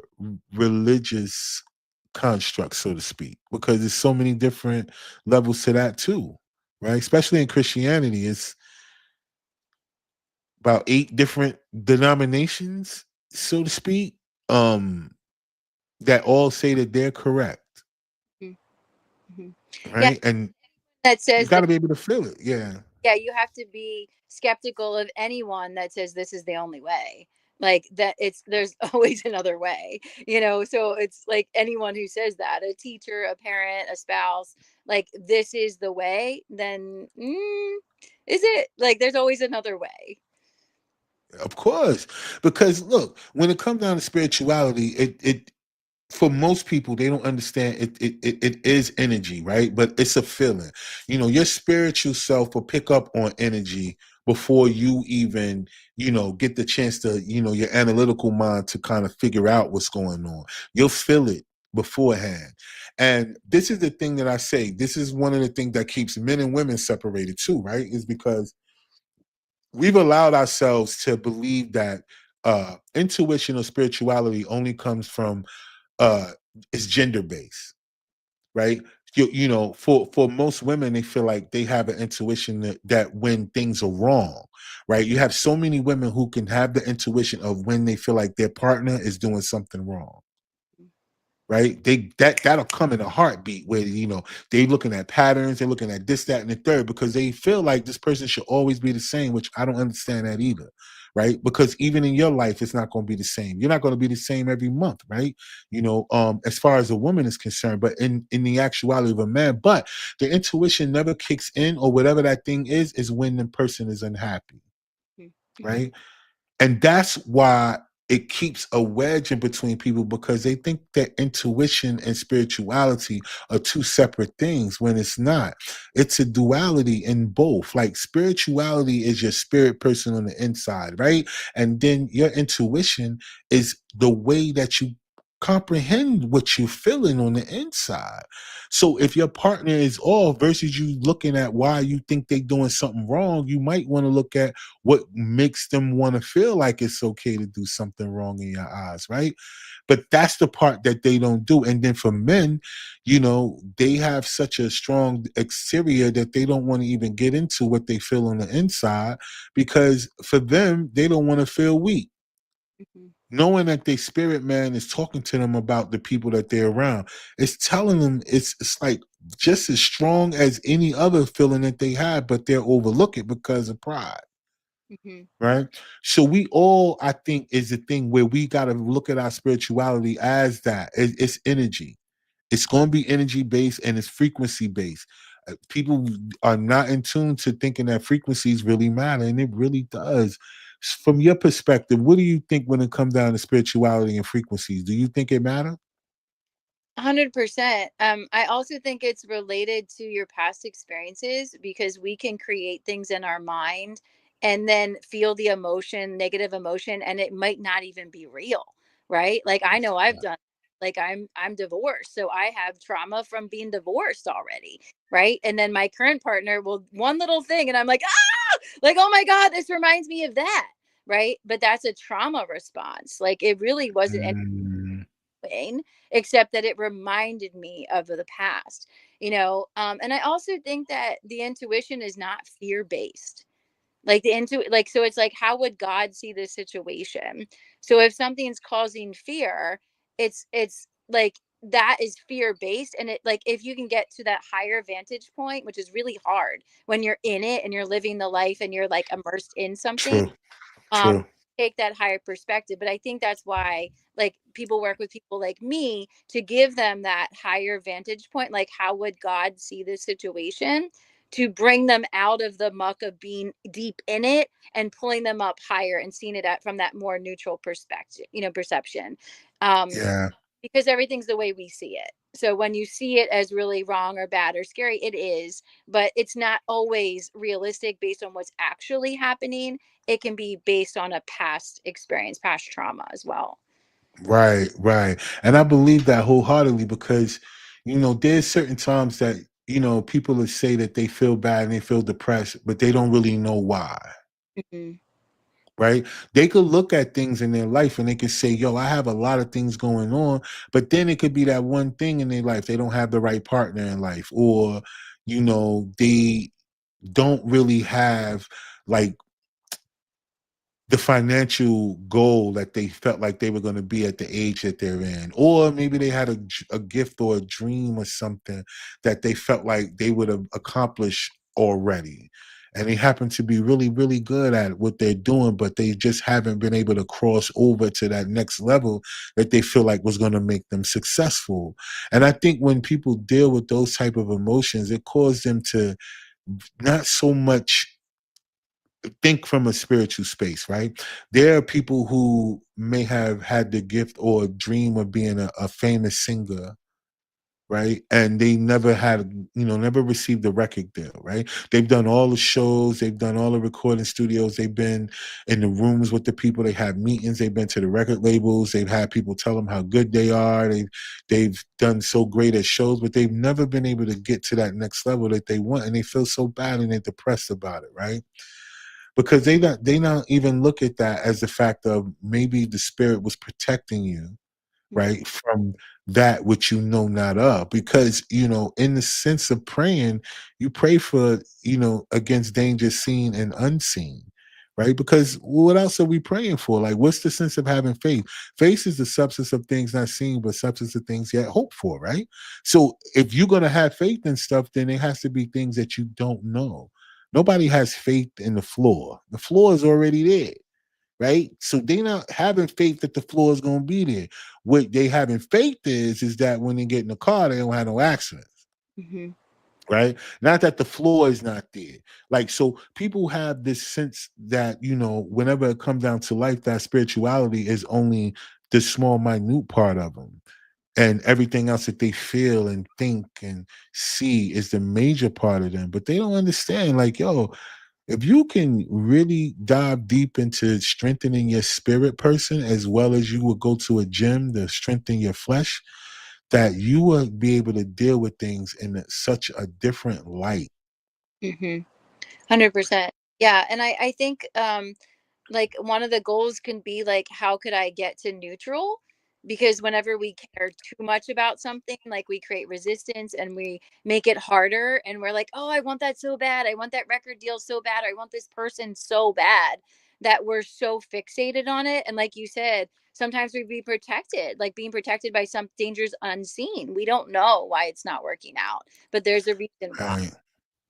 religious construct, so to speak, because there's so many different levels to that too, right? Especially in Christianity, it's about 8 different denominations, so to speak, um, that all say that they're correct, Hmm. Yeah, right? And that you says got that. to be able to feel it, yeah. Yeah, you have to be skeptical of anyone that says this is the only way. Like that there's always another way. So it's like anyone who says that, a teacher, a parent, a spouse, like this is the way, then is it? Like there's always another way. Of course, because look, when it comes down to spirituality, for most people, they don't understand it is energy, right? But it's a feeling. Your spiritual self will pick up on energy before you even, get the chance to, your analytical mind to kind of figure out what's going on. You'll feel it beforehand. And this is the thing that I say, this is one of the things that keeps men and women separated too, right? Is because we've allowed ourselves to believe that intuition or spirituality only comes from uh is gender based, right? For most women, they feel like they have an intuition that when things are wrong, right? You have so many women who can have the intuition of when they feel like their partner is doing something wrong, right? That'll come in a heartbeat where they looking at patterns, they're looking at this, that, and the third, because they feel like this person should always be the same, which I don't understand that either, right? Because even in your life, it's not going to be the same. You're not going to be the same every month, right? As far as a woman is concerned, but in the actuality of a man, but the intuition never kicks in, or whatever that thing is when the person is unhappy, Mm-hmm. right? And that's why it keeps a wedge in between people, because they think that intuition and spirituality are two separate things when it's not. It's a duality in both. Like, spirituality is your spirit person on the inside, right? And then your intuition is the way that you comprehend what you're feeling on the inside. So if your partner is off versus you looking at why you think they're doing something wrong, you might want to look at what makes them want to feel like it's okay to do something wrong in your eyes, right? But that's the part that they don't do. And then for men, they have such a strong exterior that they don't want to even get into what they feel on the inside, because for them, they don't want to feel weak, Mm-hmm. knowing that their spirit man is talking to them about the people that they're around. It's telling them it's like just as strong as any other feeling that they have, but they'll overlook it because of pride. Mm-hmm. Right. So we all, I think, is the thing where we got to look at our spirituality as that. It's energy. It's going to be energy based, and it's frequency based. People are not in tune to thinking that frequencies really matter, and it really does. From your perspective, what do you think when it comes down to spirituality and frequencies? Do you think it matter? 100%. I also think it's related to your past experiences, because we can create things in our mind and then feel the emotion, negative emotion, and it might not even be real, right? Like, I know I've done, like, I'm divorced, so I have trauma from being divorced already, right? And then my current partner will one little thing and I'm like, "Ah!" Like, "Oh my god, this reminds me of that." Right? But that's a trauma response. Like, it really wasn't Mm, pain, except that it reminded me of the past, and I also think that the intuition is not fear based. Like, so it's like, how would God see this situation? So if something's causing fear, it's like, that is fear based. And it, like, if you can get to that higher vantage point, which is really hard when you're in it and you're living the life and you're like immersed in something, true. um True. take that higher perspective. But I think that's why, like, people work with people like me to give them that higher vantage point, like, how would God see this situation, to bring them out of the muck of being deep in it and pulling them up higher and seeing it from that more neutral perspective, perception. um Yeah. because everything's the way we see it. So when you see it as really wrong or bad or scary, it is, but it's not always realistic based on what's actually happening. It can be based on a past experience, past trauma as well. Right. Right. And I believe that wholeheartedly, because there's certain times that people will say that they feel bad and they feel depressed, but they don't really know why. Hmm. Right? They could look at things in their life and they could say, yo, I have a lot of things going on, but then it could be that one thing in their life. They don't have the right partner in life, or, they don't really have like the financial goal that they felt like they were going to be at the age that they're in, or maybe they had a gift or a dream or something that they felt like they would have accomplished already, and they happen to be really really good at what they're doing, but they just haven't been able to cross over to that next level that they feel like was going to make them successful. And I think when people deal with those type of emotions, it causes them to not so much think from a spiritual space, right? There are people who may have had the gift or dream of being a famous singer, right? And they never had, never received a record deal, right? They've done all the shows, they've done all the recording studios, they've been in the rooms with the people, they had meetings, they've been to the record labels, they've had people tell them how good they are, they've done so great at shows, but they've never been able to get to that next level that they want, and they feel so bad and they're depressed about it, right? Because they not even look at that as the fact of maybe the spirit was protecting you, right, from that which you know not of. Because in the sense of praying, you pray for, against danger seen and unseen, right? Because what else are we praying for? Like, what's the sense of having faith? Faith is the substance of things not seen, but substance of things yet hoped for, right? So if you're going to have faith in stuff, then it has to be things that you don't know. Nobody has faith in the floor. The floor is already there, right? So they not having faith that the floor is going to be there. What they having faith is that when they get in the car, they don't have no accidents, Mm-hmm. right? Not that the floor is not there. Like, so people have this sense that, whenever it comes down to life, that spirituality is only the small, minute part of them. And everything else that they feel and think and see is the major part of them. But they don't understand, like, yo, if you can really dive deep into strengthening your spirit person as well as you would go to a gym to strengthen your flesh, that you will be able to deal with things in such a different light. Mm-hmm. 100%. Yeah. And I think, like one of the goals can be like, how could I get to neutral? Because whenever we care too much about something, like we create resistance and we make it harder, and we're like, oh, I want that so bad, I want that record deal so bad, I want this person so bad, that we're so fixated on it. And like you said, sometimes we be protected, like being protected by some dangers unseen. We don't know why it's not working out, but there's a reason why, Right.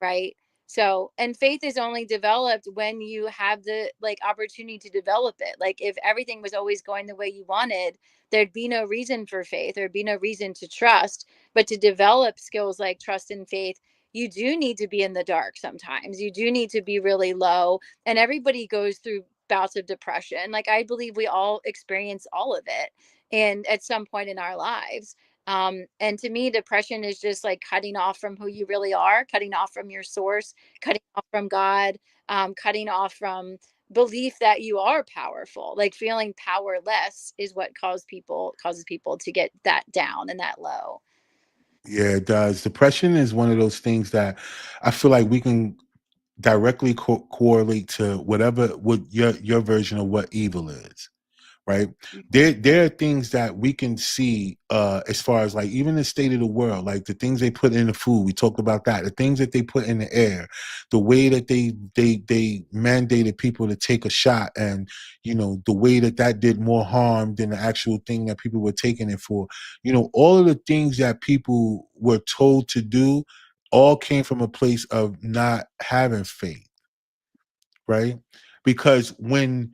right? So, and faith is only developed when you have the like opportunity to develop it. Like if everything was always going the way you wanted, there'd be no reason for faith, there'd be no reason to trust. But to develop skills like trust and faith, you do need to be in the dark sometimes, you do need to be really low. And everybody goes through bouts of depression. Like I believe we all experience all of it, and at some point in our lives. And to me, depression is just like cutting off from who you really are, cutting off from your source, cutting off from God, cutting off from belief that you are powerful. Like feeling powerless is what causes people to get that down and that low. Yeah, it does. Depression is one of those things that I feel like we can directly correlate to whatever what your version of what evil is. Right, there are things that we can see as far as like even the state of the world, like the things they put in the food, we talked about that, the things that they put in the air, the way that they mandated people to take a shot, and the way that did more harm than the actual thing that people were taking it for. All of the things that people were told to do all came from a place of not having faith, right? Because when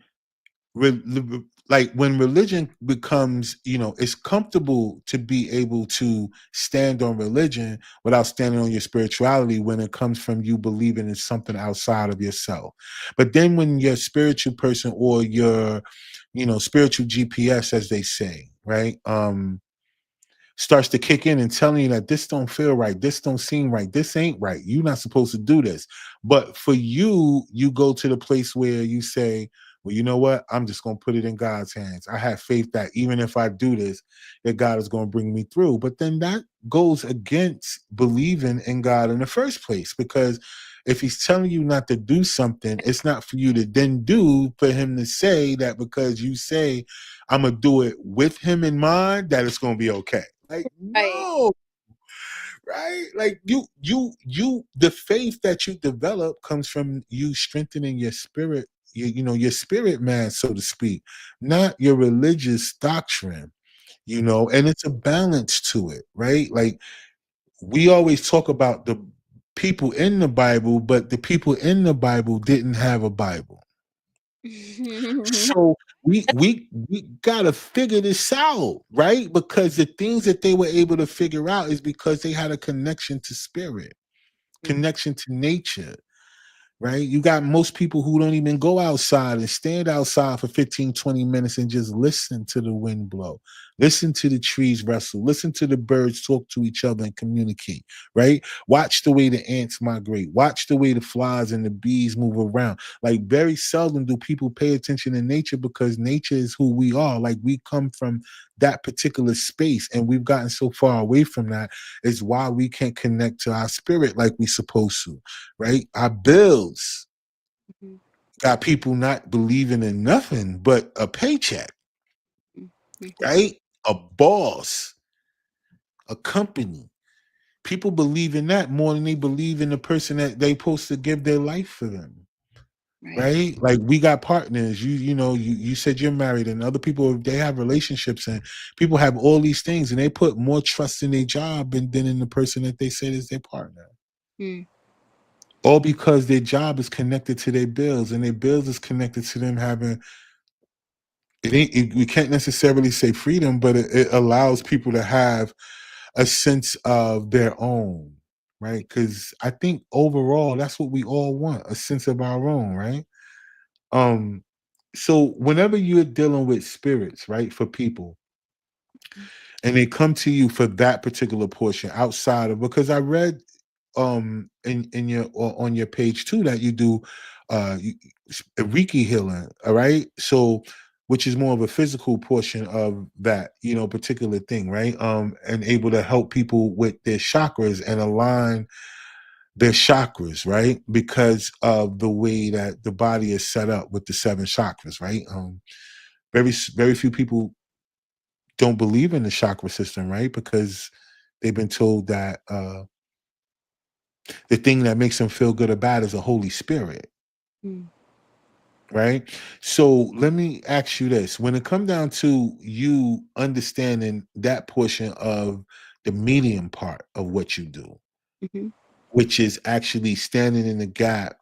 religion becomes, it's comfortable to be able to stand on religion without standing on your spirituality when it comes from you believing in something outside of yourself. But then when your spiritual person or your, spiritual GPS, as they say, right, starts to kick in and telling you that this don't feel right, this don't seem right, this ain't right, you're not supposed to do this. But for you, you go to the place where you say, well, you know what, I'm just going to put it in God's hands. I have faith that even if I do this, that God is going to bring me through. But then that goes against believing in God in the first place, because if he's telling you not to do something, it's not for you to then do, for him to say that because you say, I'm going to do it with him in mind, that it's going to be okay. Like, Right. no, right? Like the faith that you develop comes from you strengthening your spirit, your spirit man, so to speak, not your religious doctrine, and it's a balance to it, right? Like we always talk about the people in the Bible, but the people in the Bible didn't have a Bible. So we gotta figure this out, right? Because the things that they were able to figure out is because they had a connection to spirit, connection to nature. right? You got most people who don't even go outside and stand outside for 15, 20 minutes and just listen to the wind blow, listen to the trees rustle, listen to the birds talk to each other and communicate, right? Watch the way the ants migrate, watch the way the flies and the bees move around. Like, very seldom do people pay attention to nature, because nature is who we are. Like, we come from that particular space and we've gotten so far away from that, is why we can't connect to our spirit like we supposed to, right? Our bills Mhm. got people not believing in nothing but a paycheck, Mhm. right? A boss, a company. People believe in that more than they believe in the person that they supposed to give their life for them. Right. Right? Like, we got partners. You said you're married, and other people, they have relationships, and people have all these things, and they put more trust in their job than in the person that they said is their partner. Mm. All because their job is connected to their bills, and their bills is connected to them having we can't necessarily say freedom, but it allows people to have a sense of their own, right? Because I think overall that's what we all want, a sense of our own, right? Um, so whenever you're dealing with spirits, right, for people, and they come to you for that particular portion outside of, because I read in your on your page too that you do Reiki healing, all right? So, which is more of a physical portion of that, particular thing, right? And able to help people with their chakras and align their chakras, right? Because of the way that the body is set up with the seven chakras, right? Very few people don't believe in the chakra system, right? Because they've been told that the thing that makes them feel good or bad is a Holy Spirit, Mm. right? So let me ask you this: when it comes down to you understanding that portion of the medium part of what you do, Mhm. which is actually standing in the gap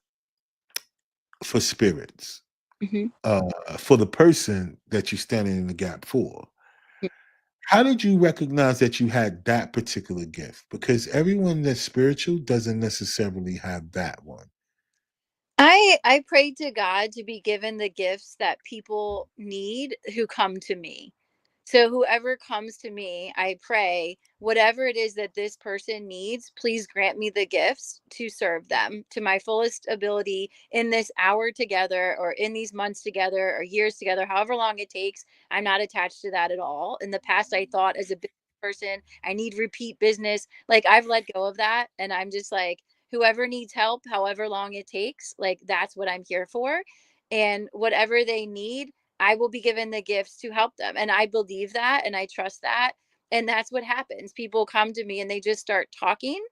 for spirits, Mhm. uh, for the person that you're standing in the gap for. Mm. How did you recognize that you had that particular gift? Because everyone that's spiritual doesn't necessarily have that one. I pray to God to be given the gifts that people need who come to me. So whoever comes to me, I pray whatever it is that this person needs, please grant me the gifts to serve them to my fullest ability in this hour together, or in these months together, or years together, however long it takes. I'm not attached to that at all. In the past, I thought as a business person, I need repeat business. Like, I've let go of that, and I'm just like, whoever needs help, however long it takes, like, that's what I'm here for. And whatever they need, I will be given the gifts to help them. And I believe that and I trust that. And that's what happens. People come to me and they just start talking,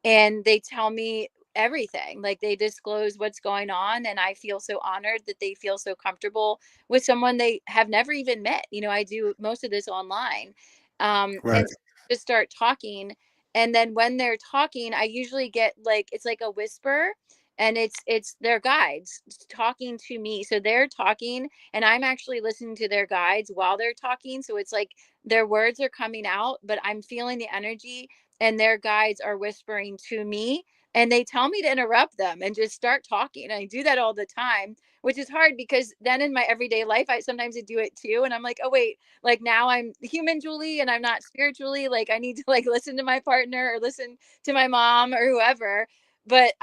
and they tell me everything. Like, they disclose what's going on, and I feel so honored that they feel so comfortable with someone they have never even met. I do most of this online. Right. And so just start talking, and then when they're talking, I usually get, like, it's like a whisper, and it's their guides talking to me. So they're talking, and I'm actually listening to their guides while they're talking. So it's like their words are coming out, but I'm feeling the energy, and their guides are whispering to me, and they tell me to interrupt them and just start talking. And I do that all the time, which is hard because then in my everyday life, I sometimes I do it too. And I'm like, oh, wait, like, now I'm human Julie and I'm not spiritually, like, I need to, like, listen to my partner or listen to my mom or whoever. But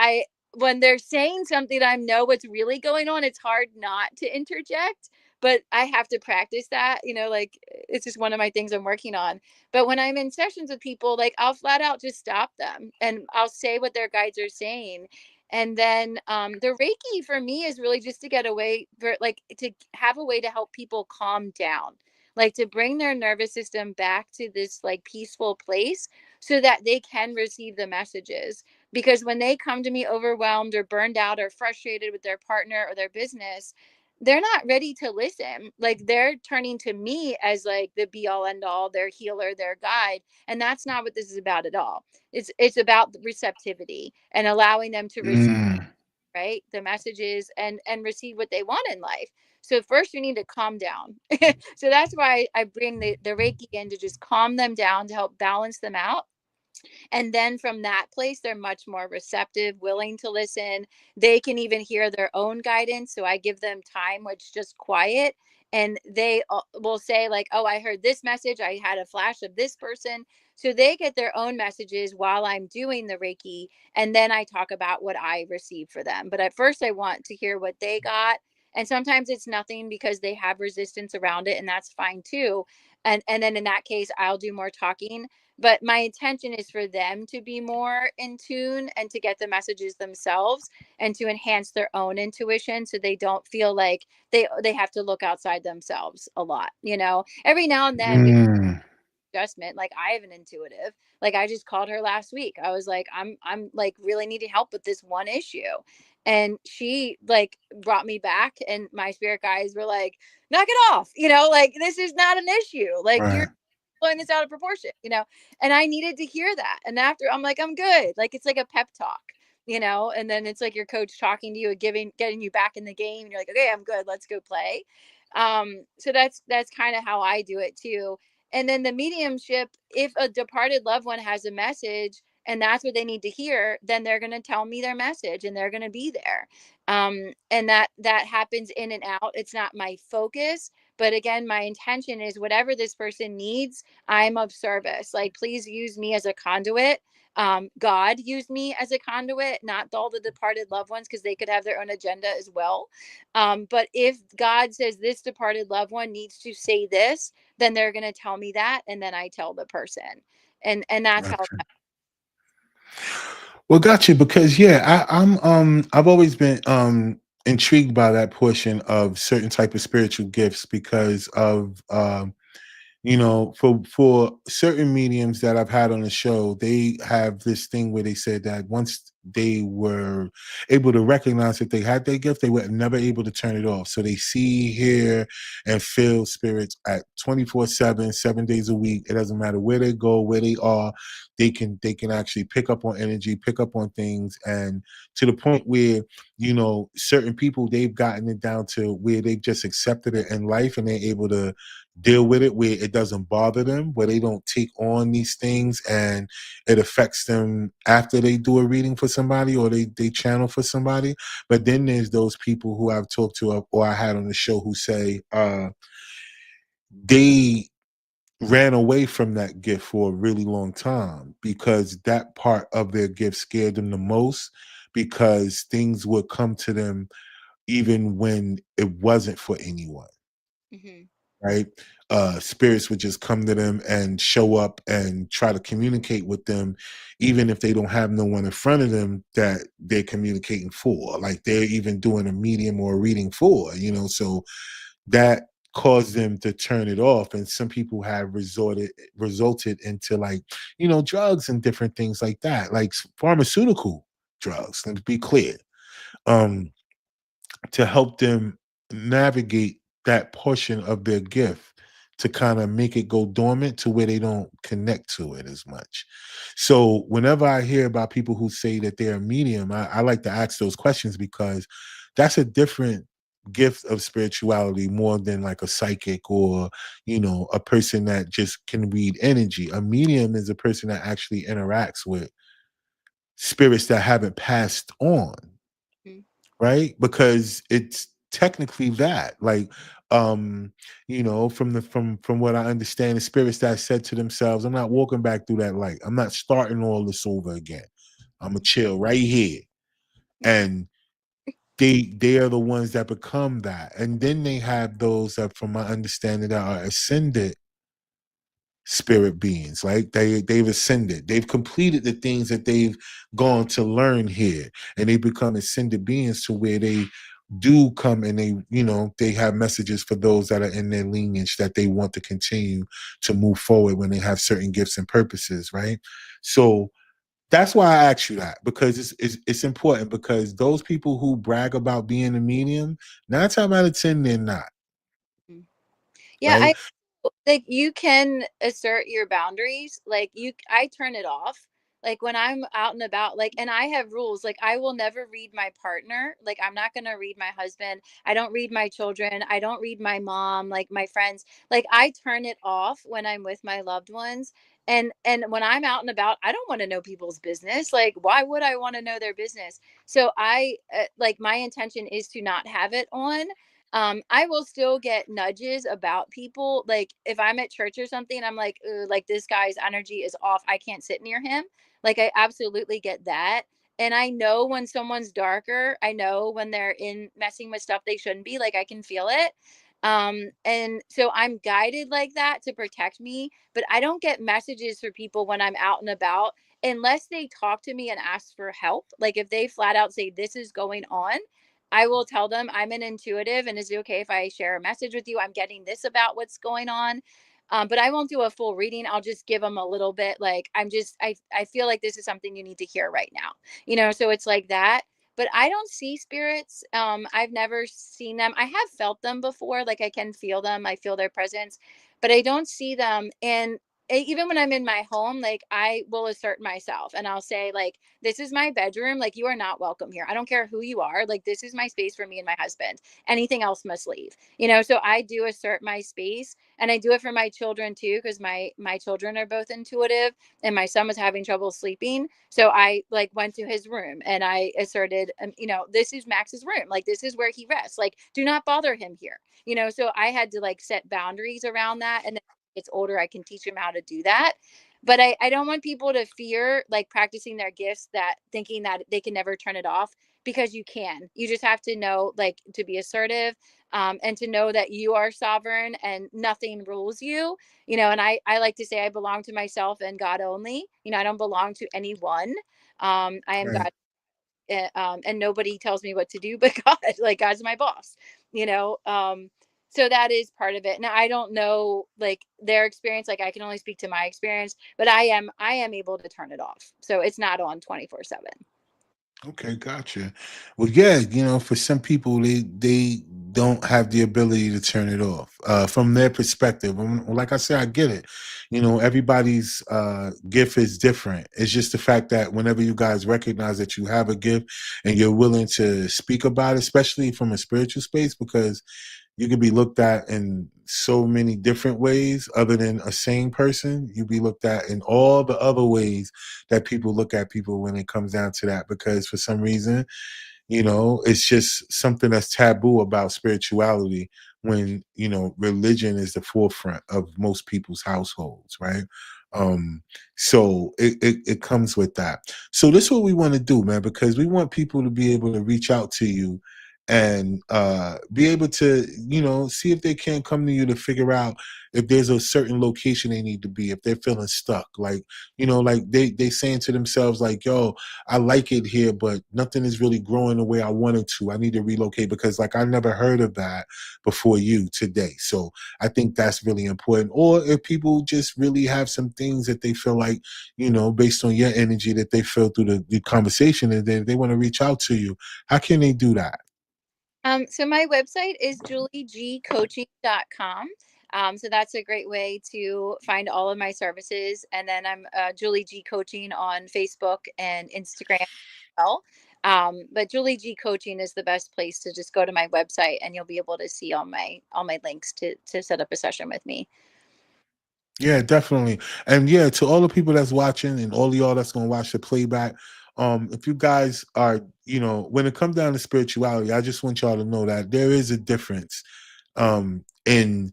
when they're saying something that I know what's really going on, it's hard not to interject. But I have to practice that, like, it's just one of my things I'm working on. But when I'm in sessions with people, like, I'll flat out just stop them and I'll say what their guides are saying. And then the Reiki for me is really just to get away, for, like, to have a way to help people calm down, like, to bring their nervous system back to this, like, peaceful place, so that they can receive the messages. Because when they come to me overwhelmed or burned out or frustrated with their partner or their business, they're not ready to listen. Like, they're turning to me as, like, the be all end all, their healer, their guide. And that's not what this is about at all. It's about receptivity and allowing them to receive, Mm. right, the messages, and receive what they want in life. So first you need to calm down. So that's why I bring the Reiki in, to just calm them down, to help balance them out. And then from that place, they're much more receptive, willing to listen. They can even hear their own guidance. So I give them time, which just quiet. And they will say, like, oh, I heard this message. I had a flash of this person. So they get their own messages while I'm doing the Reiki. And then I talk about what I received for them. But at first, I want to hear what they got. And sometimes it's nothing because they have resistance around it. And that's fine too. And then in that case, I'll do more talking, but my intention is for them to be more in tune and to get the messages themselves and to enhance their own intuition so they don't feel like they have to look outside themselves a lot. Every now and then we Mm, adjustment. Like I have an intuitive. Like I just called her last week. I was like, I'm like really needing help with this one issue. And she like brought me back, and my spirit guides were like, knock it off, like this is not an issue. Like you're right. blowing this out of proportion. And I needed to hear that. And after I'm like, I'm good. Like it's like a pep talk. And then it's like your coach talking to you and getting you back in the game. And you're like, okay, I'm good. Let's go play. So that's kind of how I do it too. And then the mediumship, if a departed loved one has a message and that's what they need to hear, then they're going to tell me their message and they're going to be there. And that happens in and out. It's not my focus, but again, my intention is whatever this person needs, I'm of service. Like, please use me as a conduit. God used me as a conduit, not all the departed loved ones, because they could have their own agenda as well. But if God says this departed loved one needs to say this, then they're going to tell me that, and then I tell the person. And that's how. Gotcha. Well, got you because yeah, I've always been intrigued by that portion of certain type of spiritual gifts because of for certain mediums that I've had on the show, they have this thing where they said that once they were able to recognize that they had their gift, they were never able to turn it off. So they see, hear, and feel spirits at 24/7, 7 days a week. It doesn't matter where they go, where they are. They can actually pick up on energy, pick up on things, and to the point where certain people, they've gotten it down to where they've just accepted it in life and they're able to deal with it where it doesn't bother them, where they don't take on these things and it affects them after they do a reading for somebody or they channel for somebody. But then there's those people who I've talked to or I had on the show who say they ran away from that gift for a really long time because that part of their gift scared them the most because things would come to them even when it wasn't for anyone, Mhm. right? Spirits would just come to them and show up and try to communicate with them, even if they don't have no one in front of them that they're communicating for. Like they're even doing a medium or a reading for. So that caused them to turn it off. And some people have resulted into like, drugs and different things like that, like pharmaceutical drugs. Let's be clear. Um, to help them navigate that portion of their gift to kind of make it go dormant to where they don't connect to it as much. So whenever I hear about people who say that they're a medium, I like to ask those questions because that's a different gift of spirituality more than like a psychic or a person that just can read energy. A medium is a person that actually interacts with spirits that haven't passed on, Mhm. right? Because it's technically that, like, from what I understand, the spirits that said to themselves, I'm not walking back through that light. I'm not starting all this over again. I'm gonna chill right here. And they are the ones that become that. And then they have those that, from my understanding, that are ascended spirit beings, like they've ascended, they've completed the things that they've gone to learn here, and they become ascended beings to where they do come and they have messages for those that are in their lineage that they want to continue to move forward when they have certain gifts and purposes, right? So that's why I ask you that, because it's important, because those people who brag about being a medium, 9 times out of 10 they're not, Mhm. Yeah, right? like you can assert your boundaries. Like I turn it off. Like when I'm out and about, like, and I have rules. Like I will never read my partner. Like I'm not going to read my husband. I don't read my children. I don't read my mom, like my friends. Like I turn it off when I'm with my loved ones. And when I'm out and about, I don't want to know people's business. Like, why would I want to know their business? So I like, my intention is to not have it on. I will still get nudges about people. Like if I'm at church or something, I'm like, "Ugh, like this guy's energy is off. I can't sit near him." Like I absolutely get that. And I know when someone's darker, I know when they're in messing with stuff they shouldn't be. Like I can feel it. And so I'm guided like that to protect me, but I don't get messages for people when I'm out and about unless they talk to me and ask for help. Like if they flat out say this is going on, I will tell them I'm an intuitive and is it okay if I share a message with you? I'm getting this about what's going on. But I won't do a full reading. I'll just give them a little bit. Like I feel like this is something you need to hear right now. So it's like that. But I don't see spirits. I've never seen them. I have felt them before. Like I can feel them. I feel their presence, but I don't see them. And even when I'm in my home, like I will assert myself and I'll say, like, this is my bedroom. Like, you are not welcome here. I don't care who you are. Like, this is my space for me and my husband. Anything else must leave. So I do assert my space, and I do it for my children too, because my children are both intuitive, and my son was having trouble sleeping. So I like went to his room and I asserted, this is Max's room. Like, this is where he rests. Like, do not bother him here. So I had to like set boundaries around that. And then it's older, I can teach him how to do that. But I don't want people to fear like practicing their gifts, that thinking that they can never turn it off, because you can. You just have to know, like, to be assertive, and to know that you are sovereign and nothing rules you. And I like to say I belong to myself and God only. I don't belong to anyone. I am Right. God, and nobody tells me what to do but God. Like, God's my boss, you know. So that is part of it. Now I don't know like their experience. Like I can only speak to my experience, but I am able to turn it off. So it's not on 24/7. Okay, gotcha. Well, yeah, for some people, they don't have the ability to turn it off. From their perspective, like I said, I get it. Everybody's gift is different. It's just the fact that whenever you guys recognize that you have a gift and you're willing to speak about it, especially from a spiritual space, because you could be looked at in so many different ways other than a sane person. You'd be looked at in all the other ways that people look at people when it comes down to that, because for some reason, it's just something that's taboo about spirituality when, religion is the forefront of most people's households, right? Um, so it comes with that. So this is what we want to do, man, because we want people to be able to reach out to you and be able to, see if they can come to you to figure out if there's a certain location they need to be, if they're feeling stuck, like, like they saying to themselves, like, yo, I like it here, but nothing is really growing the way I wanted to. I need to relocate, because like I never heard of that before you today. So I think that's really important. Or if people just really have some things that they feel like, based on your energy that they feel through the conversation, and they want to reach out to you, how can they do that? So my website is juliegcoaching.com. So that's a great way to find all of my services. And then I'm Julie G Coaching on Facebook and Instagram as well. But Julie G Coaching is the best place to just go to my website, and you'll be able to see all my links to set up a session with me. Yeah, definitely. And yeah, to all the people that's watching and all of y'all that's gonna watch the playback, if you guys are, when it comes down to spirituality, I just want y'all to know that there is a difference. In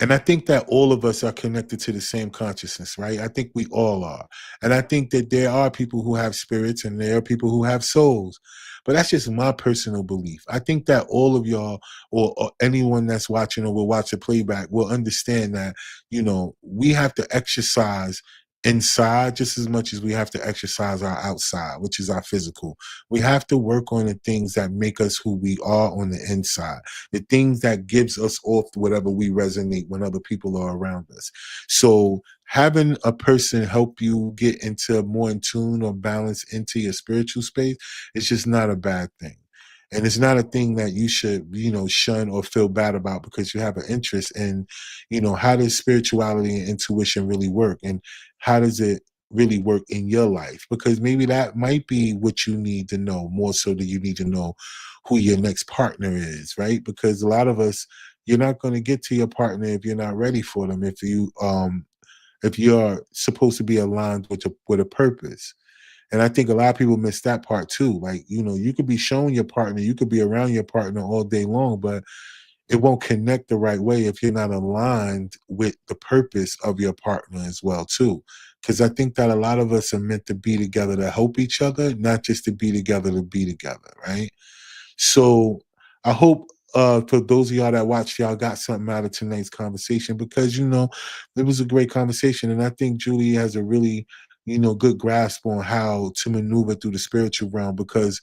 And I think that all of us are connected to the same consciousness, right? I think we all are. And I think that there are people who have spirits and there are people who have souls. But that's just my personal belief. I think that all of y'all, or anyone that's watching or will watch the playback, will understand that, we have to exercise inside just as much as we have to exercise our outside, which is our physical. We have to work on the things that make us who we are on the inside, the things that gives us off whatever we resonate when other people are around us. So having a person help you get into more in tune or balance into your spiritual space is just not a bad thing. And it's not a thing that you should, shun or feel bad about, because you have an interest in, how does spirituality and intuition really work? And how does it really work in your life? Because maybe that might be what you need to know, more so that you need to know who your next partner is, right? Because a lot of us, you're not going to get to your partner if you're not ready for them. if you're supposed to be aligned with a purpose. And I think a lot of people miss that part too. Like, you could be showing your partner, you could be around your partner all day long, but it won't connect the right way if you're not aligned with the purpose of your partner as well too. Because I think that a lot of us are meant to be together to help each other, not just to be together, right? So I hope for those of y'all that watched, y'all got something out of tonight's conversation, because it was a great conversation, and I think Julie has a really good grasp on how to maneuver through the spiritual realm, because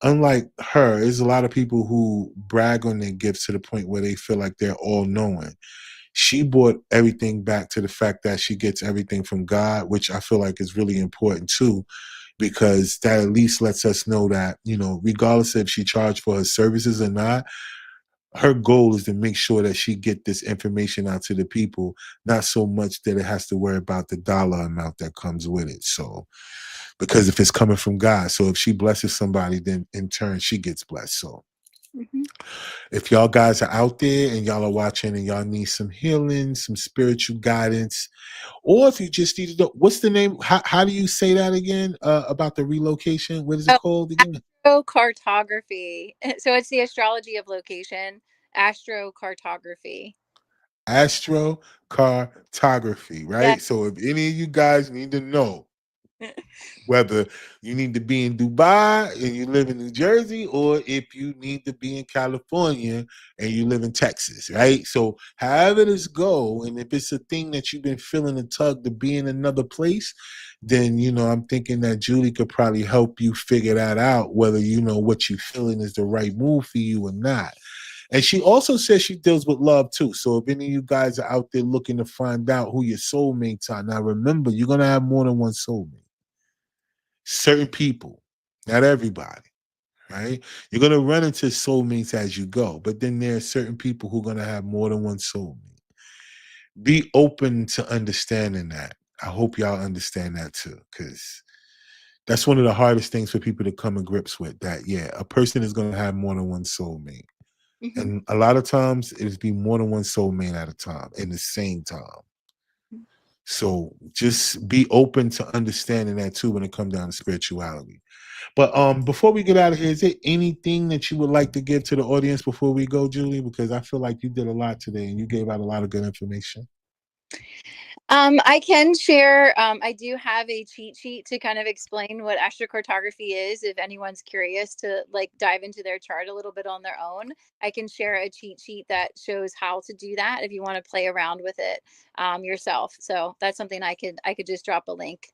unlike her, there's a lot of people who brag on their gifts to the point where they feel like they're all knowing. She brought everything back to the fact that she gets everything from God, which I feel like is really important too, because that at least lets us know that, regardless if she charged for her services or not, her goal is to make sure that she get this information out to the people, not so much that it has to worry about the dollar amount that comes with it. So, because if it's coming from God, so if she blesses somebody, then in turn she gets blessed. So Mhm. if y'all guys are out there and y'all are watching and y'all need some healing, some spiritual guidance, or if you just need to know, what's the name? How do you say that again? About the relocation? What is it Oh, called again? astrocartography. So it's the astrology of location, astrocartography. Astrocartography, Yeah. right? So if any of you guys need to know whether you need to be in Dubai and you live in New Jersey, or if you need to be in California and you live in Texas, right? So however this go, and if it's a thing that you've been feeling a tug to be in another place, then I'm thinking that Julie could probably help you figure that out, whether what you're feeling is the right move for you or not. And she also says she deals with love too. So if any of you guys are out there looking to find out who your soulmates are, now remember, you're gonna have more than one soulmate. Certain people, not everybody, right? You're gonna run into soulmates as you go, but then there are certain people who are gonna have more than one soulmate. Be open to understanding that. I hope y'all understand that too, because that's one of the hardest things for people to come to grips with. That a person is gonna have more than one soulmate. Mhm. And a lot of times it'll be more than one soulmate at a time in the same time. So just be open to understanding that too when it comes down to spirituality. But before we get out of here, is there anything that you would like to give to the audience before we go, Julie? Because I feel like you did a lot today and you gave out a lot of good information. I can share. I do have a cheat sheet to kind of explain what astrocartography is. If anyone's curious to like dive into their chart a little bit on their own, I can share a cheat sheet that shows how to do that if you want to play around with it yourself. So that's something I could just drop a link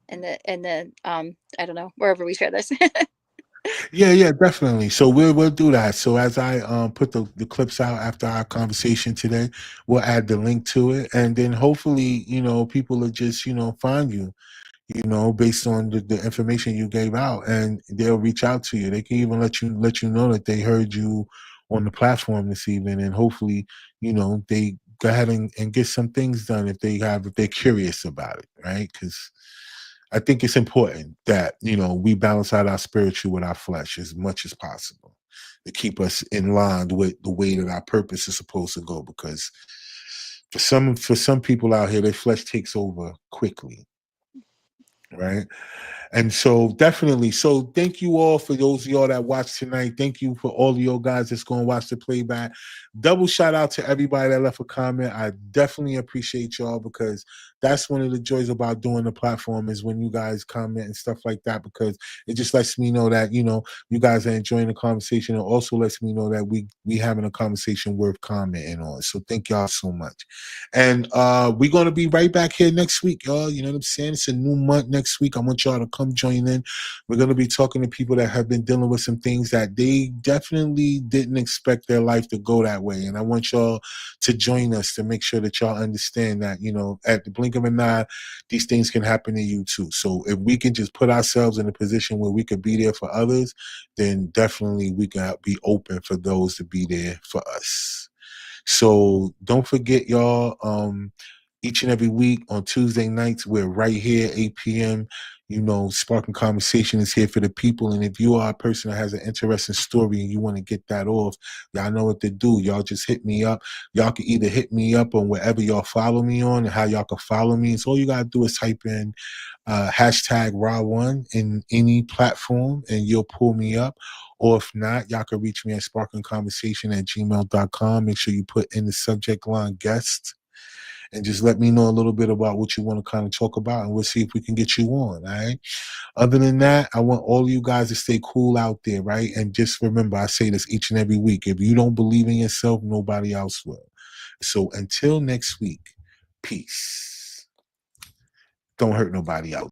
in the I don't know, wherever we share this. Yeah, definitely. So we'll do that. So as I put the clips out after our conversation today, we'll add the link to it, and then hopefully people will just find you, based on the information you gave out, and they'll reach out to you. They can even let you know that they heard you on the platform this evening, and hopefully they go ahead and get some things done if they're curious about it, right? Because I think it's important that we balance out our spiritual with our flesh as much as possible to keep us in line with the way that our purpose is supposed to go. Because for some people out here, their flesh takes over quickly, right? And so definitely. So thank you all for those of y'all that watched tonight. Thank you for all of y'all guys that's going to watch the playback. Double shout out to everybody that left a comment. I definitely appreciate y'all, because that's one of the joys about doing the platform is when you guys comment and stuff like that, because it just lets me know that, you guys are enjoying the conversation. It also lets me know that we having a conversation worth commenting on. So thank y'all so much. And we're going to be right back here next week, y'all. You know what I'm saying? It's a new month next week. I want y'all to come join in. We're going to be talking to people that have been dealing with some things that they definitely didn't expect their life to go that way. And I want y'all to join us to make sure that y'all understand that, at the blink of an eye, these things can happen to you too. So if we can just put ourselves in a position where we could be there for others, then definitely we can be open for those to be there for us. So don't forget, y'all. each and every week on Tuesday nights, we're right here, 8 p.m. You know, Spark and Conversation is here for the people. And if you are a person that has an interesting story and you want to get that off, y'all know what to do. Y'all just hit me up. Y'all can either hit me up on wherever y'all follow me on and how y'all can follow me. So all you got to do is type in hashtag Raw1 in any platform and you'll pull me up. Or if not, y'all can reach me at sparkandconversation@gmail.com. Make sure you put in the subject line guest and just let me know a little bit about what you want to kind of talk about, and we'll see if we can get you on, all right? Other than that, I want all of you guys to stay cool out there, right? And just remember, I say this each and every week. If you don't believe in yourself, nobody else will. So until next week, peace. Don't hurt nobody out.